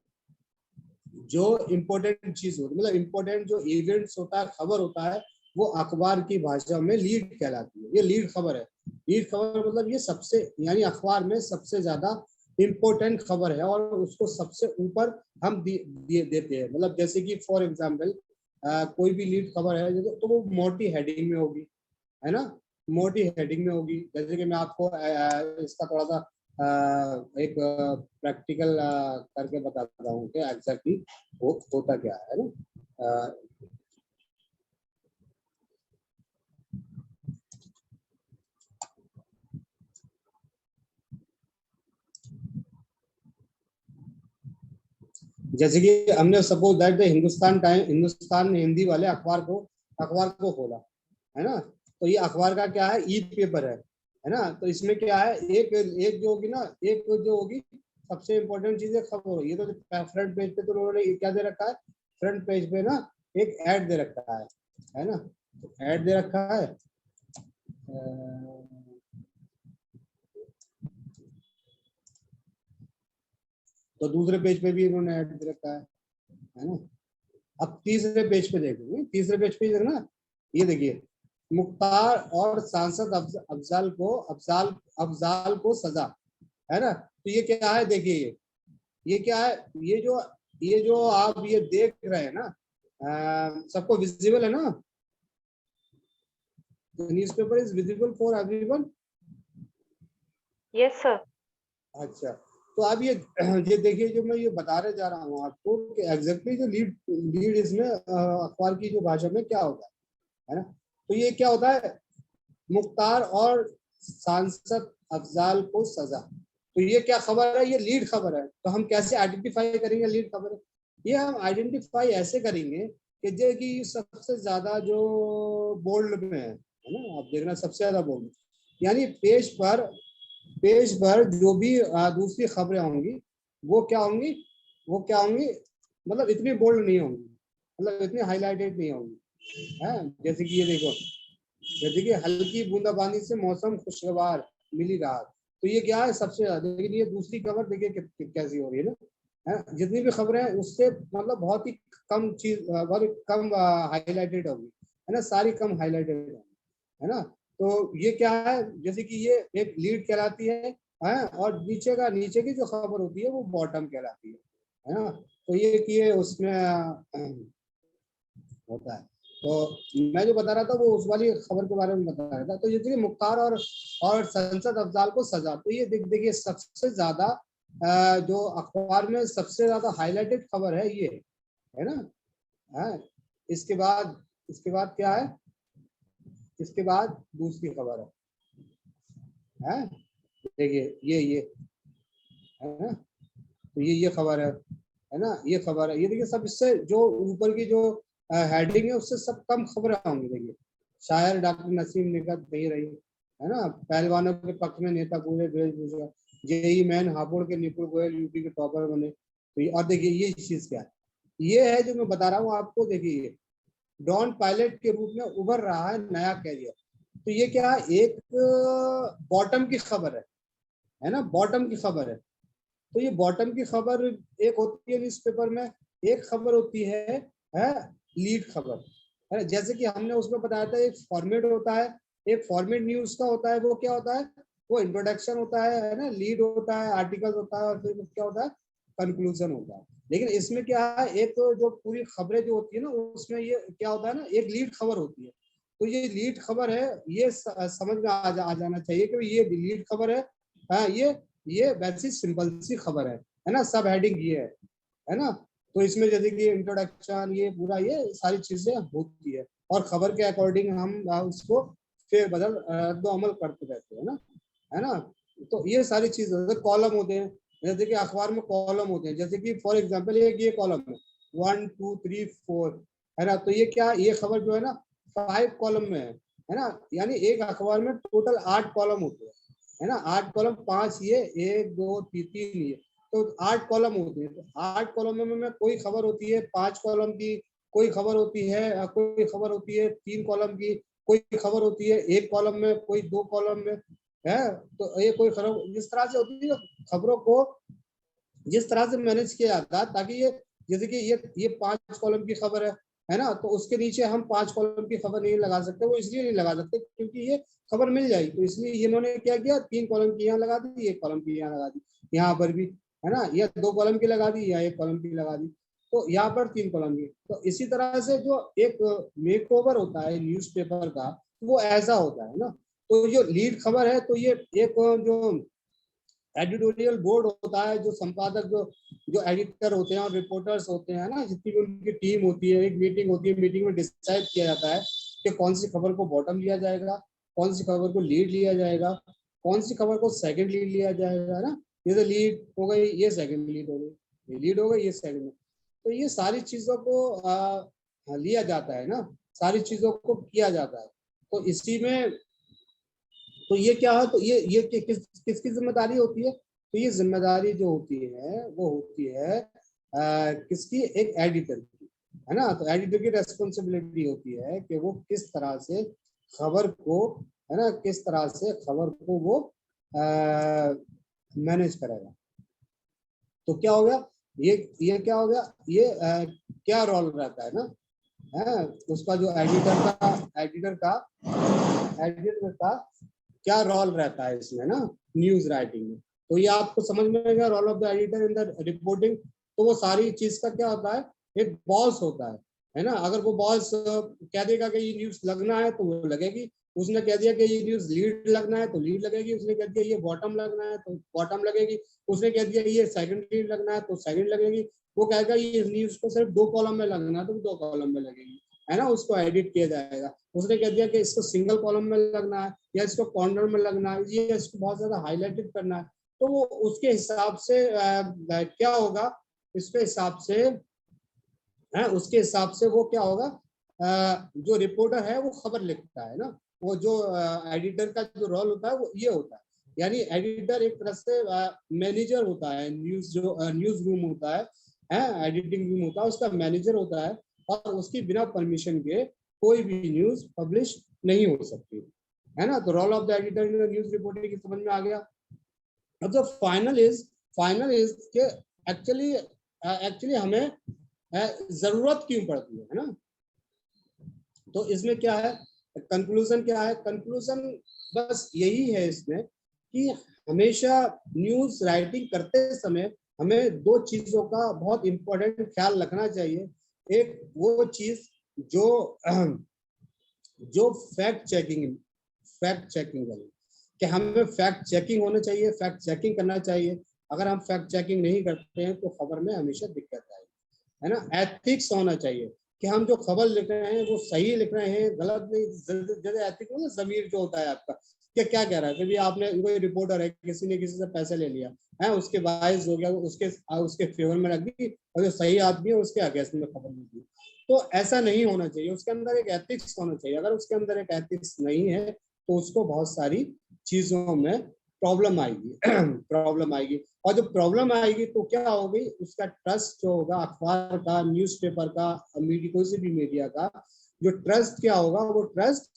जो इम्पोर्टेंट चीज होती है, मतलब इम्पोर्टेंट जो इवेंट्स होता है, खबर होता है, वो अखबार की भाषा में लीड कहलाती है। ये लीड खबर है। लीड खबर मतलब ये सबसे, यानी अखबार में सबसे ज्यादा इम्पोर्टेंट खबर है और उसको सबसे ऊपर हम देते हैं। मतलब जैसे कि फॉर एग्जाम्पल कोई भी लीड खबर है तो वो मोटी हेडिंग में होगी, है ना, मोटी हेडिंग में होगी। जैसे कि मैं आपको इसका थोड़ा सा एक प्रैक्टिकल करके बताता हूँ कि एग्जैक्टली होता क्या है ना। जैसे कि हमने सपोज दैट हिंदुस्तान ने हिंदी वाले अखबार को खोला, है ना, तो ये अखबार का क्या है, ई पेपर है ना। तो इसमें क्या है, एक जो होगी ना, एक जो होगी सबसे इम्पोर्टेंट चीज है खबर। ये तो फ्रंट पेज पे तो उन्होंने क्या दे रखा है, फ्रंट पेज पे ना एक ऐड दे रखा है ना, तो ऐड दे रखा है। तो दूसरे पेज पे भी इन्होंने ऐड दे रखा है ना। अब तीसरे पेज पे देखोगे, तीसरे पेज पे देखना, ये देखिए मुख्तार और सांसद अफजाल को सजा, है ना। तो ये क्या है, देखिए ये क्या है, ये जो आप ये देख रहे हैं ना, सबको विजिबल है ना, newspaper is visible for everyone. Yes sir. अच्छा, तो अब ये देखिए, जो मैं ये बताने जा रहा हूँ आपको कि एग्जैक्टली जो लीड इसमें अखबार की जो भाषा में क्या होता है ना। तो ये क्या होता है, मुख्तार और सांसद अफजाल को सजा। तो ये क्या खबर है, ये लीड खबर है। तो हम कैसे आइडेंटिफाई करेंगे लीड खबर है, ये हम आइडेंटिफाई ऐसे करेंगे कि जो कि सबसे ज्यादा जो बोल्ड में है ना, आप देखना सबसे ज्यादा बोल्ड, यानी पेज पर जो भी दूसरी खबरें होंगी वो क्या होंगी, मतलब इतनी बोल्ड नहीं होंगी, मतलब इतनी हाईलाइटेड नहीं होंगी, है। जैसे कि ये देखो, जैसे कि हल्की बूंदाबांदी से मौसम खुशगवार, मिली राहत। तो ये क्या है सबसे ज्यादा, लेकिन ये दूसरी खबर देखिए कैसी हो रही है ना, है। जितनी भी खबरें हैं उससे मतलब बहुत ही कम चीज, बहुत कम हाईलाइटेड होगी, है ना, सारी कम हाईलाइटेड है ना। तो ये क्या है, जैसे कि ये एक लीड कहलाती है, और नीचे की जो खबर होती है वो बॉटम कहलाती है ना। तो ये उसमें होता है। तो मैं जो बता रहा था वो उस वाली खबर के बारे में बता रहा था। तो ये देखिए, मुख्तार और संसद अफजाल को सजा। तो ये देखिए सबसे ज्यादा जो अखबार में सबसे ज्यादा हाईलाइटेड खबर है ये, है ना, है। इसके बाद क्या है, इसके बाद दूसरी खबर है, देखिए ये है ना। तो ये खबर है ना, ये खबर है। ये देखिए सब इससे जो ऊपर की जो हेडिंग है उससे सब कम खबरें होंगी। देखिए, शायर डॉक्टर नसीम निकट नहीं रही, है ना, पहलवानों के पक्ष में नेता पूरे वेशभूषा, जेई मैन हापुड़ के निपुण गोयल यूपी के टॉपर बने। तो और देखिए ये चीज क्या है, ये है जो मैं बता रहा हूँ आपको। देखिए, डॉन पायलट के रूप में उभर रहा है नया कैरियर। तो ये क्या है, एक बॉटम की खबर है ना, बॉटम की खबर है। तो ये बॉटम की खबर एक होती है न्यूज़पेपर में, एक खबर होती है लीड खबर, है। जैसे कि हमने उसमें बताया था, एक फॉर्मेट होता है, एक फॉर्मेट न्यूज का होता है, वो क्या होता है, वो इंट्रोडक्शन होता है ना, लीड होता है, आर्टिकल होता है, और फिर क्या होता है, कंक्लूजन होता है। लेकिन इसमें क्या है, एक तो जो पूरी खबरें जो होती है ना उसमें ये क्या होता है ना, एक लीड खबर होती है। तो ये लीड खबर है, ये समझ में आ जाना चाहिए कि ये लीड खबर है। हाँ, ये वैसी सिंपल सी खबर है ना, सब हेडिंग ये है ना। तो इसमें जैसे कि इंट्रोडक्शन, ये पूरा ये सारी चीजें होती है, और खबर के अकॉर्डिंग हम उसको फिर बदल रद्द अमल करते रहते हैं ना, है ना। तो ये सारी चीजें, कॉलम होते हैं, जैसे कि अखबार में कॉलम होते हैं, जैसे कि फॉर एग्जाम्पल एक ये कॉलम है 1 2 3 4, है ना। तो ये क्या, ये खबर जो है ना 5 कॉलम में है ना, यानी एक अखबार में टोटल 8 कॉलम होते हैं, है ना। 8 कॉलम, 5 ये, 1 2 3 ये, तो 8 कॉलम होते हैं। तो 8 कॉलम में कोई खबर होती है 5 कॉलम की, कोई खबर होती है 3 कॉलम की, कोई खबर होती है 1 कॉलम में, कोई 2 कॉलम में, है। तो ये कोई खबर जिस तरह से होती है, खबरों को जिस तरह से मैनेज किया जाता है, ताकि ये जैसे कि ये 5 कॉलम की खबर है ना, तो उसके नीचे हम 5 कॉलम की खबर नहीं लगा सकते। वो इसलिए नहीं लगा सकते क्योंकि ये खबर मिल जाएगी। तो इसलिए इन्होंने क्या किया, 3 कॉलम की यहाँ लगा दी, 1 कॉलम की यहाँ लगा दी, यहाँ पर भी, है ना, या 2 कॉलम की लगा दी या 1 कॉलम की लगा दी, तो यहाँ पर 3 कॉलम की। तो इसी तरह से जो एक मेक ओवर होता है न्यूज़पेपर का, वो ऐसा होता है ना। तो जो लीड खबर है, तो ये एक जो एडिटोरियल बोर्ड होता है, जो संपादक जो एडिटर होते हैं और रिपोर्टर्स होते हैं ना, जितनी भी उनकी टीम होती है, एक मीटिंग होती है, मीटिंग में डिसाइड किया जाता है कि कौन सी खबर को बॉटम लिया जाएगा, कौन सी खबर को लीड लिया जाएगा, कौन सी खबर को सेकंड लीड लिया जाएगा ना। जैसे लीड हो गई, ये सेकंड लीड हो गई, ये लीड हो गई, ये सेकंड। तो ये सारी चीजों को लिया जाता है ना, सारी चीजों को किया जाता है। तो इसी में, तो ये क्या है, तो ये किसकी जिम्मेदारी होती है, तो ये जिम्मेदारी जो होती है वो होती है किसकी, एक एडिटर की, है ना। तो एडिटर की रेस्पॉन्सिबिलिटी होती है कि वो किस तरह से खबर को, है ना, किस तरह से खबर को वो मैनेज करेगा। तो क्या हो गया, ये क्या हो गया, ये क्या रोल रहता है ना, है, उसका जो एडिटर का क्या रोल रहता है इसमें ना, न्यूज राइटिंग में। तो ये आपको समझ में आएगा, role of the editor in the reporting. तो वो सारी चीज का क्या होता है, एक बॉस होता है ना। अगर वो बॉस कह देगा कि ये न्यूज लगना है तो वो लगेगी, उसने कह दिया कि ये न्यूज लीड लगना है तो लीड लगेगी, उसने कह दिया ये बॉटम लगना है तो बॉटम लगेगी, उसने कह दिया ये सेकंड लीड लगना है तो सेकंड लगेगी। वो कहेगा ये न्यूज को सिर्फ 2 कॉलम में लगना है तो 2 कॉलम में लगेगी, है ना। उसको एडिट किया जाएगा। उसने कह दिया कि इसको सिंगल कॉलम में लगना है या इसको कॉर्नर में लगना है, ये इसको बहुत ज्यादा हाईलाइटेड करना है। तो वो उसके हिसाब से क्या होगा, इसके हिसाब से है, उसके हिसाब से वो क्या होगा, जो रिपोर्टर है वो खबर लिखता है ना। वो जो एडिटर का जो रोल होता है वो ये होता है, यानी एडिटर एक तरह से मैनेजर होता है, न्यूज रूम होता है, एडिटिंग रूम होता है, उसका मैनेजर होता है। और उसकी बिना परमिशन के कोई भी न्यूज पब्लिश नहीं हो सकती, है ना। तो role of the editor in news reporting की समझ में आ गया। अब जो फाइनल इज के एक्चुअली हमें जरूरत क्यों पड़ती है ना। तो इसमें क्या है, कंक्लूजन क्या है, कंक्लूजन बस यही है इसमें कि हमेशा न्यूज राइटिंग करते समय हमें 2 चीजों का बहुत इंपॉर्टेंट ख्याल रखना चाहिए। एक वो चीज जो जो फैक्ट चेकिंग वाली, कि हमें फैक्ट चेकिंग होना चाहिए, फैक्ट चेकिंग करना चाहिए। अगर हम फैक्ट चेकिंग नहीं करते हैं तो खबर में हमेशा दिक्कत आएगी, है ना। एथिक्स होना चाहिए कि हम जो खबर लिख रहे हैं वो सही लिख रहे हैं, गलत नहीं। जैसे एथिक्स मतलब जमीर जो होता है आपका, क्या कह रहा है, कभी आपने कोई रिपोर्टर है, किसी ने किसी से पैसे ले लिया है, उसके बायस हो गया, उसके फेवर में रख दी, और जो सही आदमी है उसके अगेंस्ट में खबर लिख दी। तो ऐसा नहीं होना चाहिए, उसके अंदर एक एथिक्स होना चाहिए। अगर उसके अंदर एक एथिक्स नहीं है तो उसको बहुत सारी चीजों में प्रॉब्लम आएगी प्रॉब्लम आएगी। और जब प्रॉब्लम आएगी तो क्या होगी, उसका ट्रस्ट जो होगा अखबार का, न्यूज़पेपर का, मीडिया, कोई से भी मीडिया का जो ट्रस्ट क्या होगा, वो ट्रस्ट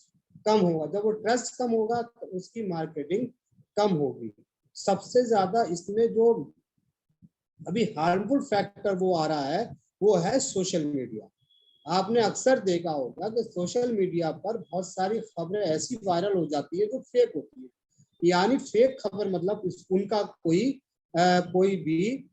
कम होगा। जब वो ट्रस्ट कम होगा तो उसकी मार्केटिंग कम होगी। सबसे ज्यादा इसमें जो अभी हार्मफुल फैक्टर वो आ रहा है वो है सोशल मीडिया। आपने अक्सर देखा होगा कि सोशल मीडिया पर बहुत सारी खबरें ऐसी वायरल हो जाती है जो फेक होती है। यानी फेक खबर मतलब उनका कोई भी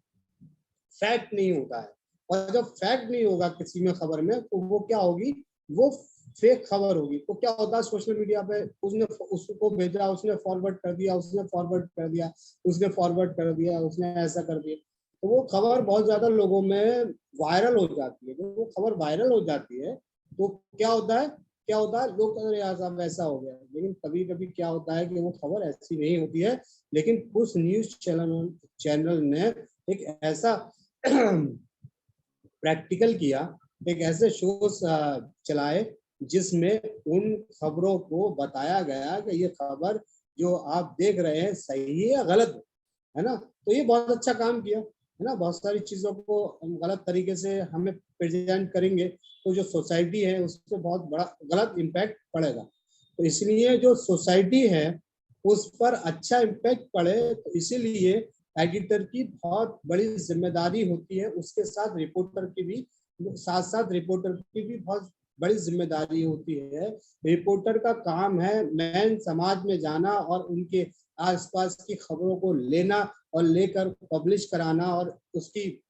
फैक्ट नहीं होता है। और जब फैक्ट नहीं होगा किसी में खबर में तो वो क्या होगी, वो फेक खबर होगी। तो क्या होता है, सोशल मीडिया पे उसने उसको भेजा, उसने फॉरवर्ड कर दिया, उसने फॉरवर्ड कर दिया, उसने फॉरवर्ड कर दिया, उसने ऐसा कर दिया। तो वो खबर बहुत ज्यादा लोगों में वायरल हो जाती है। जब वो खबर वायरल हो जाती है तो क्या होता है, लोग कहते हैं यार साहब ऐसा हो गया। लेकिन कभी कभी क्या होता है कि वो खबर ऐसी नहीं होती है, लेकिन कुछ न्यूज चैनल ने एक ऐसा प्रैक्टिकल किया, एक ऐसे शोज चलाए जिसमें उन खबरों को बताया गया कि ये खबर जो आप देख रहे हैं सही है या गलत है ना। तो ये बहुत अच्छा काम किया, है ना। बहुत सारी चीजों को हम गलत तरीके से हमें प्रेजेंट करेंगे तो जो सोसाइटी है उस पर बहुत बड़ा गलत इम्पैक्ट पड़ेगा। तो इसलिए जो सोसाइटी है उस पर अच्छा इम्पैक्ट पड़े, तो इसीलिए एडिटर की बहुत बड़ी जिम्मेदारी होती है। उसके साथ रिपोर्टर की भी बहुत बड़ी जिम्मेदारी होती है। रिपोर्टर का काम है मैन समाज में जाना और उनके आसपास की खबरों को लेना और लेकर पब्लिश कराना। और उसकी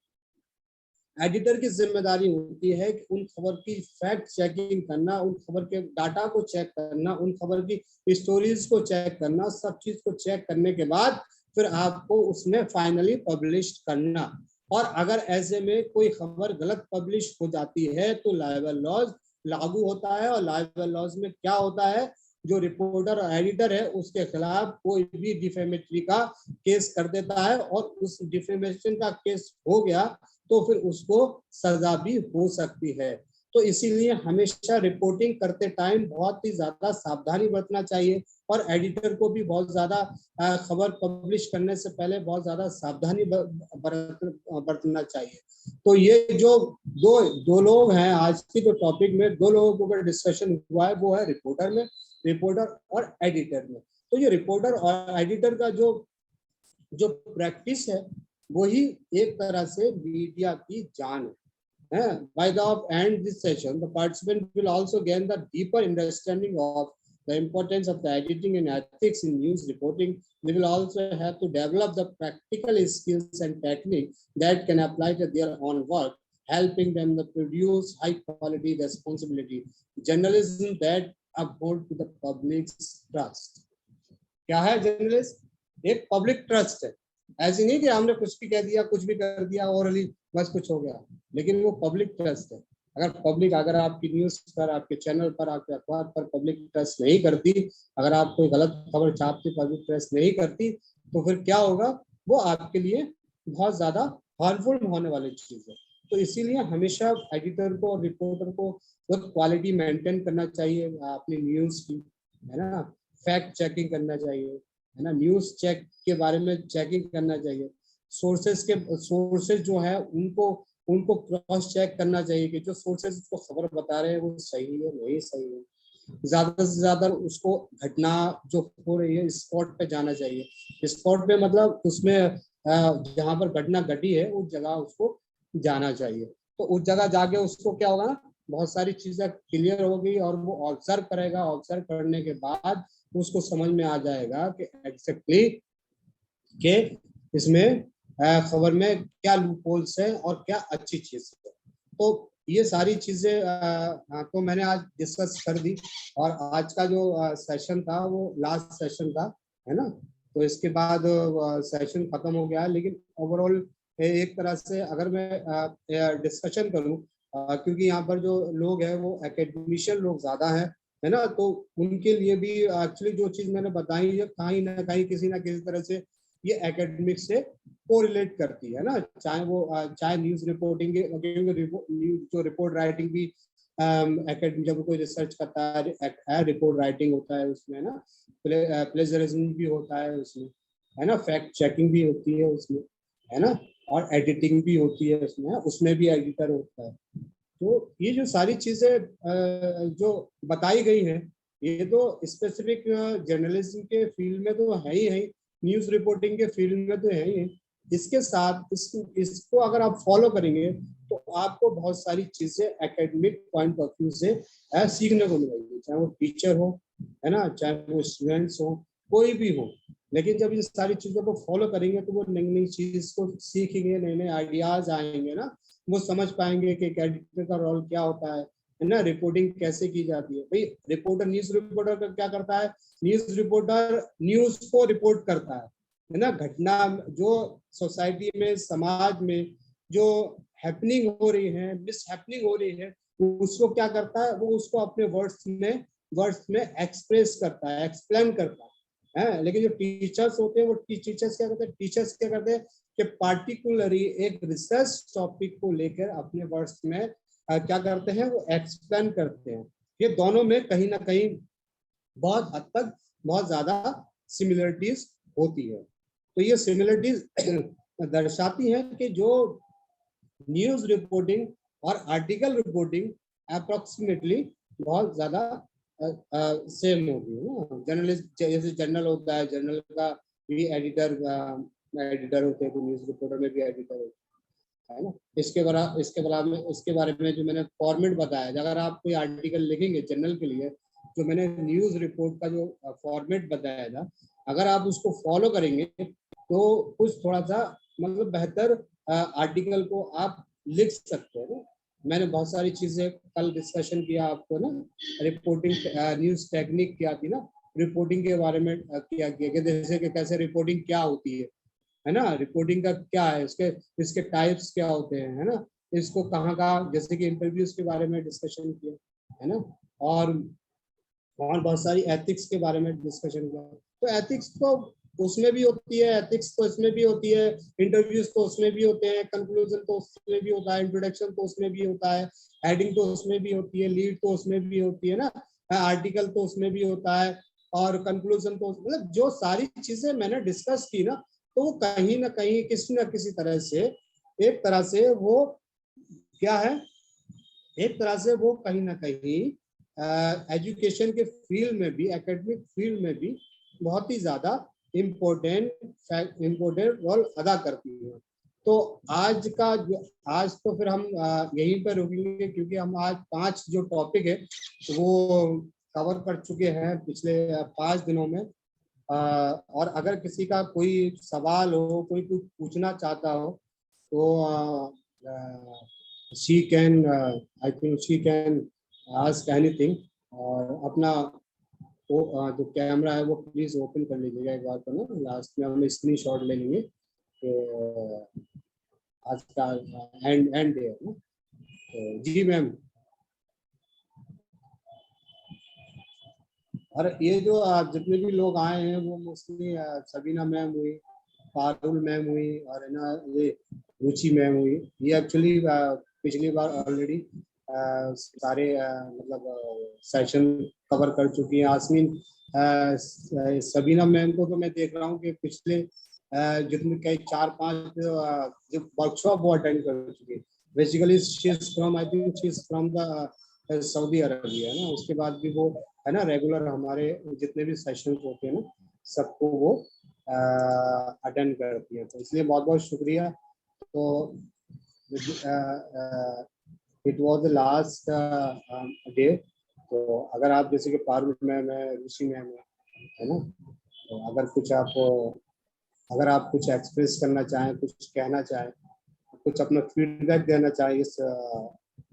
एडिटर की जिम्मेदारी होती है कि उन खबर की फैक्ट चेकिंग करना, उन खबर के डाटा को चेक करना, उन खबर की स्टोरीज को चेक करना, सब चीज को चेक करने के बाद फिर आपको उसमें फाइनली पब्लिश करना। और अगर ऐसे में कोई खबर गलत पब्लिश हो जाती है तो लाइबल लॉज लागू होता है। और लाइबल लॉज में क्या होता है, जो रिपोर्टर और एडिटर है उसके खिलाफ कोई भी डिफेमेटरी का केस कर देता है, और उस डिफेमेशन का केस हो गया तो फिर उसको सजा भी हो सकती है। तो इसीलिए हमेशा रिपोर्टिंग करते टाइम बहुत ही ज्यादा सावधानी बरतना चाहिए, और एडिटर को भी बहुत ज्यादा खबर पब्लिश करने से पहले बहुत ज्यादा सावधानी बरतना चाहिए। तो ये जो दो लोग हैं आज की जो टॉपिक में, 2 लोगों के ऊपर डिस्कशन हुआ है, वो है रिपोर्टर और एडिटर में। तो ये रिपोर्टर और एडिटर का जो जो प्रैक्टिस है वही एक तरह से मीडिया की जान है। By the end this session, the participant will also gain the deeper understanding of the importance of the editing and ethics in news reporting. They will also have to develop the practical skills and techniques that can apply to their own work, helping them to produce high quality responsibility journalism that uphold to the public's trust. क्या है journalist? एक public trust है। ऐसे नहीं कि हमने कुछ भी कह दिया, कुछ भी कर दिया और बस कुछ हो गया, लेकिन वो पब्लिक ट्रस्ट है। अगर आपकी न्यूज पर, आपके चैनल पर, आपके अखबार पर पब्लिक ट्रस्ट नहीं करती, अगर आप कोई गलत खबर छापती, पब्लिक ट्रस्ट नहीं करती, तो फिर क्या होगा? वो आपके लिए बहुत ज्यादा हार्मफुल होने वाली चीज है। तो इसीलिए हमेशा एडिटर को और रिपोर्टर को क्वालिटी मेंटेन करना चाहिए अपनी न्यूज की, है ना। फैक्ट चेकिंग करना चाहिए, है ना। न्यूज चेक के बारे में चेकिंग करना चाहिए। सोर्सेज जो है उनको क्रॉस चेक करना चाहिए कि जो सोर्सेज उसको खबर बता रहे हैं वो सही है, नहीं सही है। ज्यादा से ज्यादा उसको घटना जो हो रही है स्पॉट पे जाना चाहिए। स्पॉट पे मतलब उसमें जहाँ पर घटना घटी है उस जगह उसको जाना चाहिए। तो उस जगह जाके उसको क्या होगा ना, बहुत सारी चीजें क्लियर होगी और वो ऑब्जर्व करेगा। ऑब्जर्व करने के बाद उसको समझ में आ जाएगा कि एग्जैक्टली के इसमें खबर में क्या लूपहोल्स है और क्या अच्छी चीज है। तो ये सारी चीजें तो मैंने आज डिस्कस कर दी। और आज का जो सेशन था वो लास्ट सेशन था, है ना। तो इसके बाद सेशन खत्म हो गया है। लेकिन ओवरऑल एक तरह से अगर मैं डिस्कशन करूं, क्योंकि यहाँ पर जो लोग हैं वो एकेडमिशियन लोग ज्यादा हैं, है ना। तो उनके लिए भी एक्चुअली जो चीज मैंने बताई है कहीं ना कहीं किसी ना किसी तरह से ये एकेडमिक से कोरिलेट करती है ना। चाहे न्यूज रिपोर्टिंग, जो रिपोर्ट राइटिंग भी जब कोई रिसर्च करता है रिपोर्ट राइटिंग होता है उसमें ना, प्लेजरिज्म भी होता है उसमें, है ना। फैक्ट चेकिंग भी होती है उसमें, है ना। और एडिटिंग भी होती है उसमें भी एडिटर होता है। तो ये जो सारी चीजें जो बताई गई हैं ये तो स्पेसिफिक जर्नलिज्म के फील्ड में तो है ही है, न्यूज रिपोर्टिंग के फील्ड में तो है ही है। इसके साथ इसको अगर आप फॉलो करेंगे तो आपको बहुत सारी चीजें एकेडमिक पॉइंट ऑफ व्यू से सीखने को मिलेगी, चाहे वो टीचर हो, है ना, चाहे वो स्टूडेंट्स हो, कोई भी हो। लेकिन जब ये सारी चीजों को फॉलो करेंगे तो वो नई नई चीज को सीखेंगे, नए नए आइडियाज आएंगे ना। वो समझ पाएंगे कि एडिटर का रोल क्या होता है ना, रिपोर्टिंग कैसे की जाती है। भाई रिपोर्टर, न्यूज रिपोर्टर का क्या करता है? न्यूज रिपोर्टर न्यूज को रिपोर्ट करता है ना। घटना जो सोसाइटी में, समाज में जो हैपनिंग हो रही है, मिस हैपनिंग हो रही है, उसको क्या करता है? वो उसको अपने वर्ड्स में एक्सप्रेस करता है, एक्सप्लेन करता है। लेकिन जो टीचर्स होते हैं वो टीचर्स क्या करते हैं कि पार्टिकुलरली एक रिसर्च टॉपिक को लेकर अपने वर्ड्स में क्या करते हैं? वो एक्सप्लेन करते हैं। ये दोनों में कहीं ना कहीं बहुत हद तक बहुत ज्यादा सिमिलरिटीज होती है। तो ये सिमिलरिटीज दर्शाती है कि जो न्यूज रिपोर्टिंग और आर्टिकल रिपोर्टिंग अप्रोक्सीमेटली बहुत ज्यादा सेम होगी ना। जर्नलिस्ट जैसे जर्नल होता है, जर्नल का भी एडिटर होते हैं, तो न्यूज रिपोर्टर में भी एडिटर होते हैं ना। इसके बारे में जो मैंने फॉर्मेट बताया, अगर आप कोई आर्टिकल लिखेंगे जर्नल के लिए, जो मैंने न्यूज रिपोर्ट का जो फॉर्मेट बताया था, अगर आप उसको फॉलो करेंगे तो कुछ थोड़ा सा मतलब बेहतर आर्टिकल को आप लिख सकते हैं। मैंने बहुत सारी चीजें कल डिस्कशन किया आपको ना, रिपोर्टिंग न्यूज टेक्निक क्या थी ना, रिपोर्टिंग के बारे में किया कि जैसे कि कैसे रिपोर्टिंग क्या होती है ना। रिपोर्टिंग का क्या है, इसके टाइप्स क्या होते हैं, है ना। इसको कहाँ जैसे कि इंटरव्यूज के बारे में डिस्कशन किया, है ना। और बहुत सारी एथिक्स के बारे में डिस्कशन किया। तो एथिक्स तो उसमें भी होती है, एथिक्स तो इसमें भी होती है, इंटरव्यूज तो उसमें भी होते हैं, कंक्लूजन तो उसमें भी होता है, इंट्रोडक्शन तो उसमें भी होता है, हेडिंग तो उसमें भी होती है, लीड तो उसमें भी होती है ना, आर्टिकल तो उसमें भी होता है, और कंक्लूजन तो मतलब जो सारी चीजें मैंने डिस्कस की ना, तो वो कहीं ना कहीं किसी न किसी तरह से एक तरह से वो क्या है, एक तरह से वो कहीं ना कहीं एजुकेशन के फील्ड में भी, एकेडमिक फील्ड में भी बहुत ही ज्यादा इम्पोर्टेंट रोल अदा करती है। तो आज तो फिर हम यहीं पर रुकेंगे, क्योंकि हम आज 5 जो टॉपिक है वो कवर कर चुके हैं पिछले 5 दिनों में। और अगर किसी का कोई सवाल हो, कोई कुछ पूछना चाहता हो, तो she can I think she can ask anything. और अपना जो कैमरा है वो प्लीज ओपन कर लीजिएगा एक बार को ना, लास्ट में हम स्क्रीनशॉट ले लेंगे। तो आज का एंड डे है ना, तो जी मैम। और ये जो जितने भी लोग आए हैं वो मोस्टली सबीना मैम हुई, पारुल मैम हुई, और है ना ये रुचि मैम हुई। ये एक्चुअली पिछली बार ऑलरेडी सारे मतलब सेशन कवर कर चुकी हैं। आसमीन सबीना मैम को तो मैं देख रहा हूँ कि पिछले जितने कई 4-5 जो वर्कशॉप वो अटेंड कर चुकी है। Basically she is from, I think she is from the Saudi Arabia है ना। उसके बाद भी वो है ना रेगुलर हमारे जितने भी सेशन होते हैं ना सबको वो अटेंड करती है, तो इसलिए बहुत बहुत शुक्रिया। तो it was the last day. तो अगर आप जैसे कि पारुल मैम है, ऋषि मैम है ना, तो अगर आप कुछ एक्सप्रेस करना चाहें, कुछ कहना चाहें, कुछ अपना फीडबैक देना चाहें इस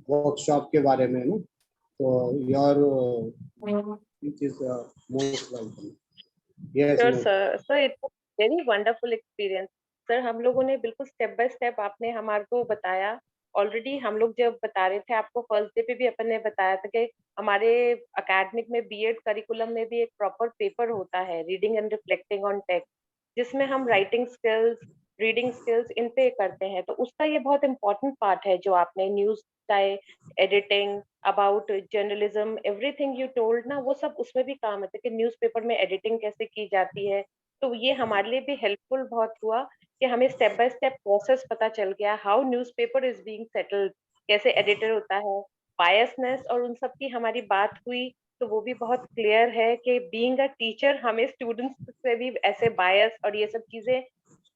वर्कशॉप के बारे में ना, तो your it is most welcome. Yes Sure, sir. Sir, it was very wonderful experience. Sir हम लोगों ने बिल्कुल स्टेप बाय स्टेप आपने हमारे को बताया। ऑलरेडी हम लोग जब बता रहे थे आपको फर्स्ट डे पे भी अपन ने बताया था कि हमारे अकेडमिक में बीएड करिकुलम में भी एक प्रॉपर पेपर होता है, reading and reflecting on text, जिसमें हम writing skills, reading skills in पे करते हैं। तो उसका ये बहुत इंपॉर्टेंट पार्ट है जो आपने न्यूज चाहे editing, about journalism, everything you told ना, वो सब उसमें भी काम आते कि न्यूज़पेपर में एडिटिंग कैसे की जाती है। तो ये हमारे लिए भी हेल्पफुल बहुत हुआ कि हमें स्टेप बाय स्टेप प्रोसेस पता चल गया, how newspaper is being settled, कैसे एडिटर होता है, बायसनेस और उन सब की हमारी बात हुई। तो वो भी बहुत क्लियर है कि बीइंग अ टीचर हमें स्टूडेंट्स से भी ऐसे बायस और ये सब चीजें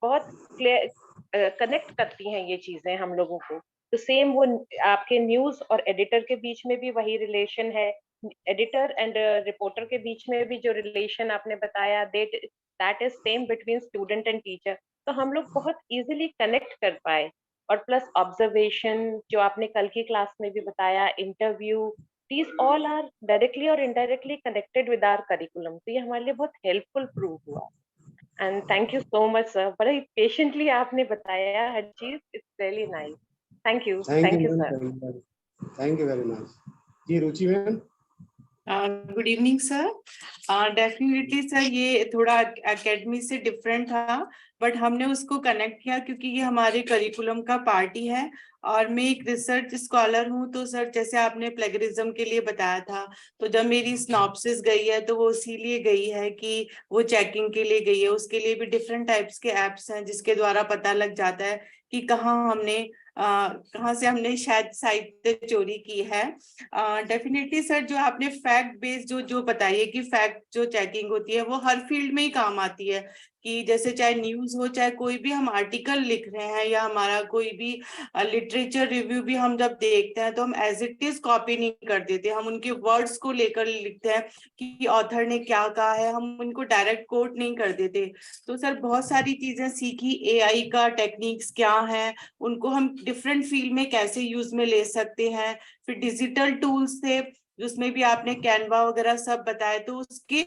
बहुत क्लियर कनेक्ट करती हैं ये चीजें हम लोगों को। तो सेम वो आपके न्यूज और एडिटर के बीच में भी वही रिलेशन है, एडिटर एंड रिपोर्टर के बीच में भी जो रिलेशन आपने बताया that is same between student and teacher. तो हम लोग बहुत इजीली कनेक्ट कर पाए। और प्लस ऑब्जर्वेशन जो आपने कल की क्लास में भी बताया, interview, these all are directly और indirectly connected with our curriculum. तो ये हमारे लिए बहुत हेल्पफुल प्रूव हुआ। And thank you so much sir, बड़ा ही पेशेंटली आपने बताया हर चीज, it's really nice. Thank you sir. Thank you very much जी। Ruchi ma'am. Good evening sir. Definitely sir ये थोड़ा एकेडमी से डिफरेंट था, बट हमने उसको कनेक्ट किया क्योंकि ये हमारे करिकुलम का पार्ट ही है। और मैं एक रिसर्च स्कॉलर हूँ, तो सर जैसे आपने प्लेगरिज्म के लिए बताया था, तो जब मेरी स्नॉप्सिस गई है तो वो इसीलिए गई है कि वो चेकिंग के लिए गई है। उसके लिए भी डिफरेंट टाइप्स के एप्स हैं जिसके द्वारा पता लग जाता है कि कहाँ से हमने शायद साहित्य चोरी की है। डेफिनेटली सर जो आपने फैक्ट बेस्ड जो बताइए कि फैक्ट जो चेकिंग होती है वो हर फील्ड में ही काम आती है, कि जैसे चाहे न्यूज हो, चाहे कोई भी हम आर्टिकल लिख रहे हैं या हमारा कोई भी लिटरेचर रिव्यू भी हम जब देखते हैं तो हम एज इट इज कॉपी नहीं कर देते, हम उनके वर्ड्स को लेकर लिखते हैं कि ऑथर ने क्या कहा है, हम उनको डायरेक्ट कोट नहीं कर देते। तो सर बहुत सारी चीजें सीखी, एआई का टेक्निक्स क्या है, उनको हम डिफरेंट फील्ड में कैसे यूज में ले सकते हैं। फिर डिजिटल टूल्स थे जिसमें भी आपने कैनवा वगैरह सब बताए, तो उसके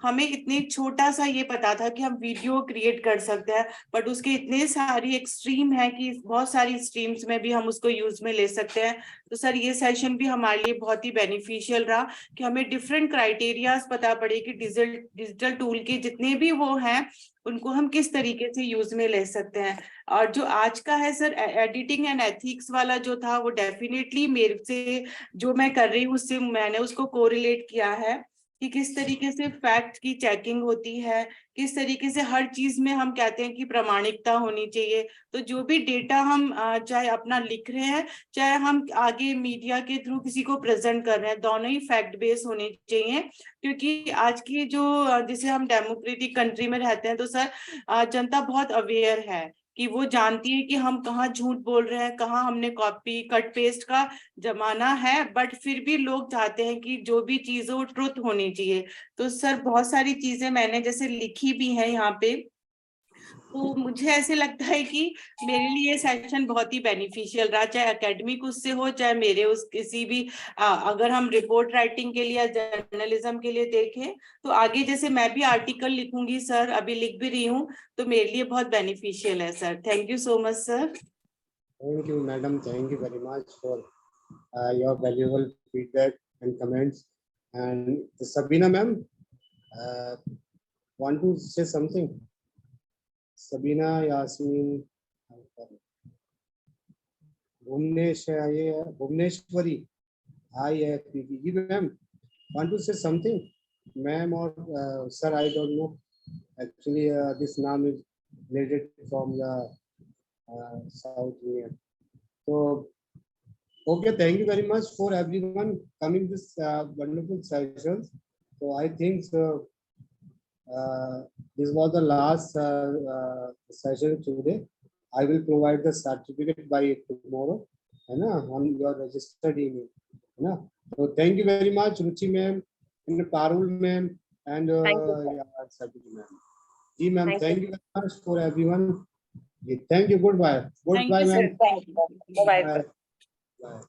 हमें इतने छोटा सा ये पता था कि हम वीडियो क्रिएट कर सकते हैं, बट उसके इतने सारी एक्सट्रीम है कि बहुत सारी स्ट्रीम्स में भी हम उसको यूज में ले सकते हैं। तो सर ये सेशन भी हमारे लिए बहुत ही बेनिफिशियल रहा कि हमें डिफरेंट क्राइटेरियाज पता पड़े कि डिजिटल टूल के जितने भी वो हैं उनको हम किस तरीके से यूज में ले सकते हैं। और जो आज का है सर एडिटिंग एंड एथिक्स वाला जो था, वो डेफिनेटली मेरे से जो मैं कर रही हूँ उससे मैंने उसको कोरिलेट किया है कि किस तरीके से फैक्ट की चेकिंग होती है, किस तरीके से हर चीज में हम कहते हैं कि प्रामाणिकता होनी चाहिए। तो जो भी डेटा हम चाहे अपना लिख रहे हैं, चाहे हम आगे मीडिया के थ्रू किसी को प्रेजेंट कर रहे हैं, दोनों ही फैक्ट बेस्ड होने चाहिए। क्योंकि आज की जो जिसे हम डेमोक्रेटिक कंट्री में रहते हैं तो सर जनता बहुत अवेयर है कि वो जानती है कि हम कहाँ झूठ बोल रहे हैं, कहाँ हमने कॉपी कट पेस्ट का जमाना है, बट फिर भी लोग चाहते हैं कि जो भी चीज हो ट्रुथ होनी चाहिए। तो सर बहुत सारी चीजें मैंने जैसे लिखी भी है यहाँ पे, तो मुझे ऐसे लगता है कि मेरे लिए ये सेशन बहुत ही बेनिफिशियल रहा, चाहे एकेडमिक उससे हो, चाहे मेरे उस किसी भी अगर हम रिपोर्ट राइटिंग के लिए या जर्नलिज्म के लिए देखें, तो आगे जैसे मैं भी आर्टिकल लिखूंगी सर, अभी लिख भी रही हूँ, तो मेरे लिए बहुत बेनिफिशियल है sir. Thank you so much sir. Thank you, madam. Thank you very much for your valuable feedback and comments. And Sabina, ma'am, want to say something? Sabina, Yasmin, Bhuvneshwari, IFPP. Ma'am, want to say something? Ma'am or sir, I don't know. Actually, this name is related from the South Indian. So, okay, thank you very much for everyone coming this wonderful sessions. So I think this was the last session today. I will provide the certificate by tomorrow, on your registered email. So thank you very much, Ruchi ma'am, and Parul ma'am, and Thank you, sir. Sabina ma'am. Ji ma'am, Thank thank you very much for everyone. Thank you. Goodbye. Thank Goodbye, you, ma'am. sir. Bye bye, sir. Bye.